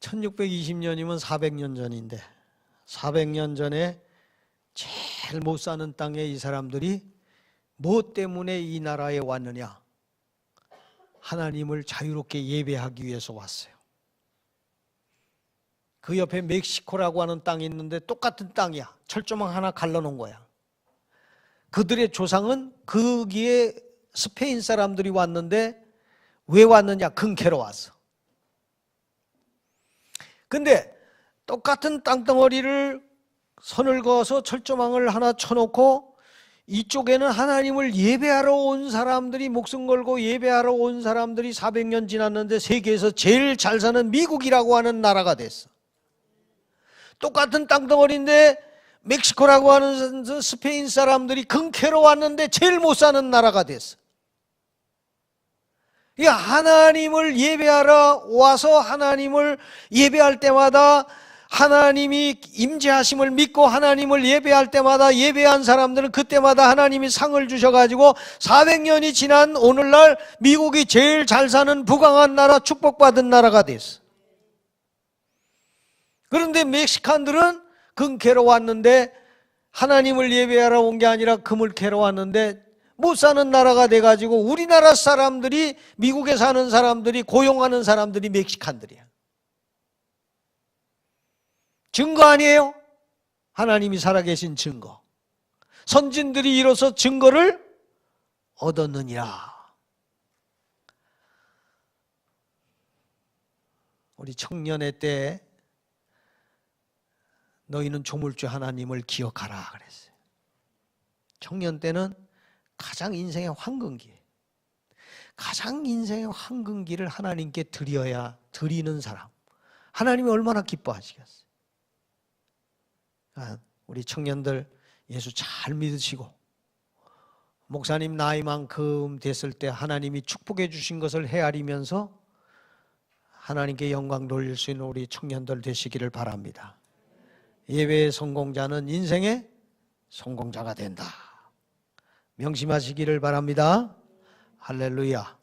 1620년이면 400년 전인데 400년 전에 제일 못 사는 땅에 이 사람들이 뭐 때문에 이 나라에 왔느냐? 하나님을 자유롭게 예배하기 위해서 왔어요. 그 옆에 멕시코라고 하는 땅이 있는데 똑같은 땅이야. 철조망 하나 갈라놓은 거야. 그들의 조상은 거기에 스페인 사람들이 왔는데 왜 왔느냐? 근캐로 왔어. 근데 똑같은 땅덩어리를 선을 그어서 철조망을 하나 쳐놓고 이쪽에는 하나님을 예배하러 온 사람들이, 목숨 걸고 예배하러 온 사람들이 400년 지났는데 세계에서 제일 잘 사는 미국이라고 하는 나라가 됐어. 똑같은 땅덩어리인데 멕시코라고 하는 스페인 사람들이 근캐로 왔는데 제일 못 사는 나라가 됐어. 하나님을 예배하러 와서 하나님을 예배할 때마다 하나님이 임재하심을 믿고 하나님을 예배할 때마다 예배한 사람들은 그때마다 하나님이 상을 주셔가지고 400년이 지난 오늘날 미국이 제일 잘 사는 부강한 나라, 축복받은 나라가 됐어. 그런데 멕시칸들은 금 캐러 왔는데 하나님을 예배하러 온 게 아니라 금을 캐러 왔는데 못 사는 나라가 돼가지고 우리나라 사람들이, 미국에 사는 사람들이, 고용하는 사람들이 멕시칸들이야. 증거 아니에요? 하나님이 살아계신 증거. 선진들이 이로써 증거를 얻었느니라. 우리 청년의 때 너희는 조물주 하나님을 기억하라 그랬어요. 청년 때는 가장 인생의 황금기예요. 가장 인생의 황금기를 하나님께 드리는 사람, 하나님이 얼마나 기뻐하시겠어요. 우리 청년들 예수 잘 믿으시고 목사님 나이만큼 됐을 때 하나님이 축복해 주신 것을 헤아리면서 하나님께 영광 돌릴 수 있는 우리 청년들 되시기를 바랍니다. 예배의 성공자는 인생의 성공자가 된다. 명심하시기를 바랍니다. 할렐루야.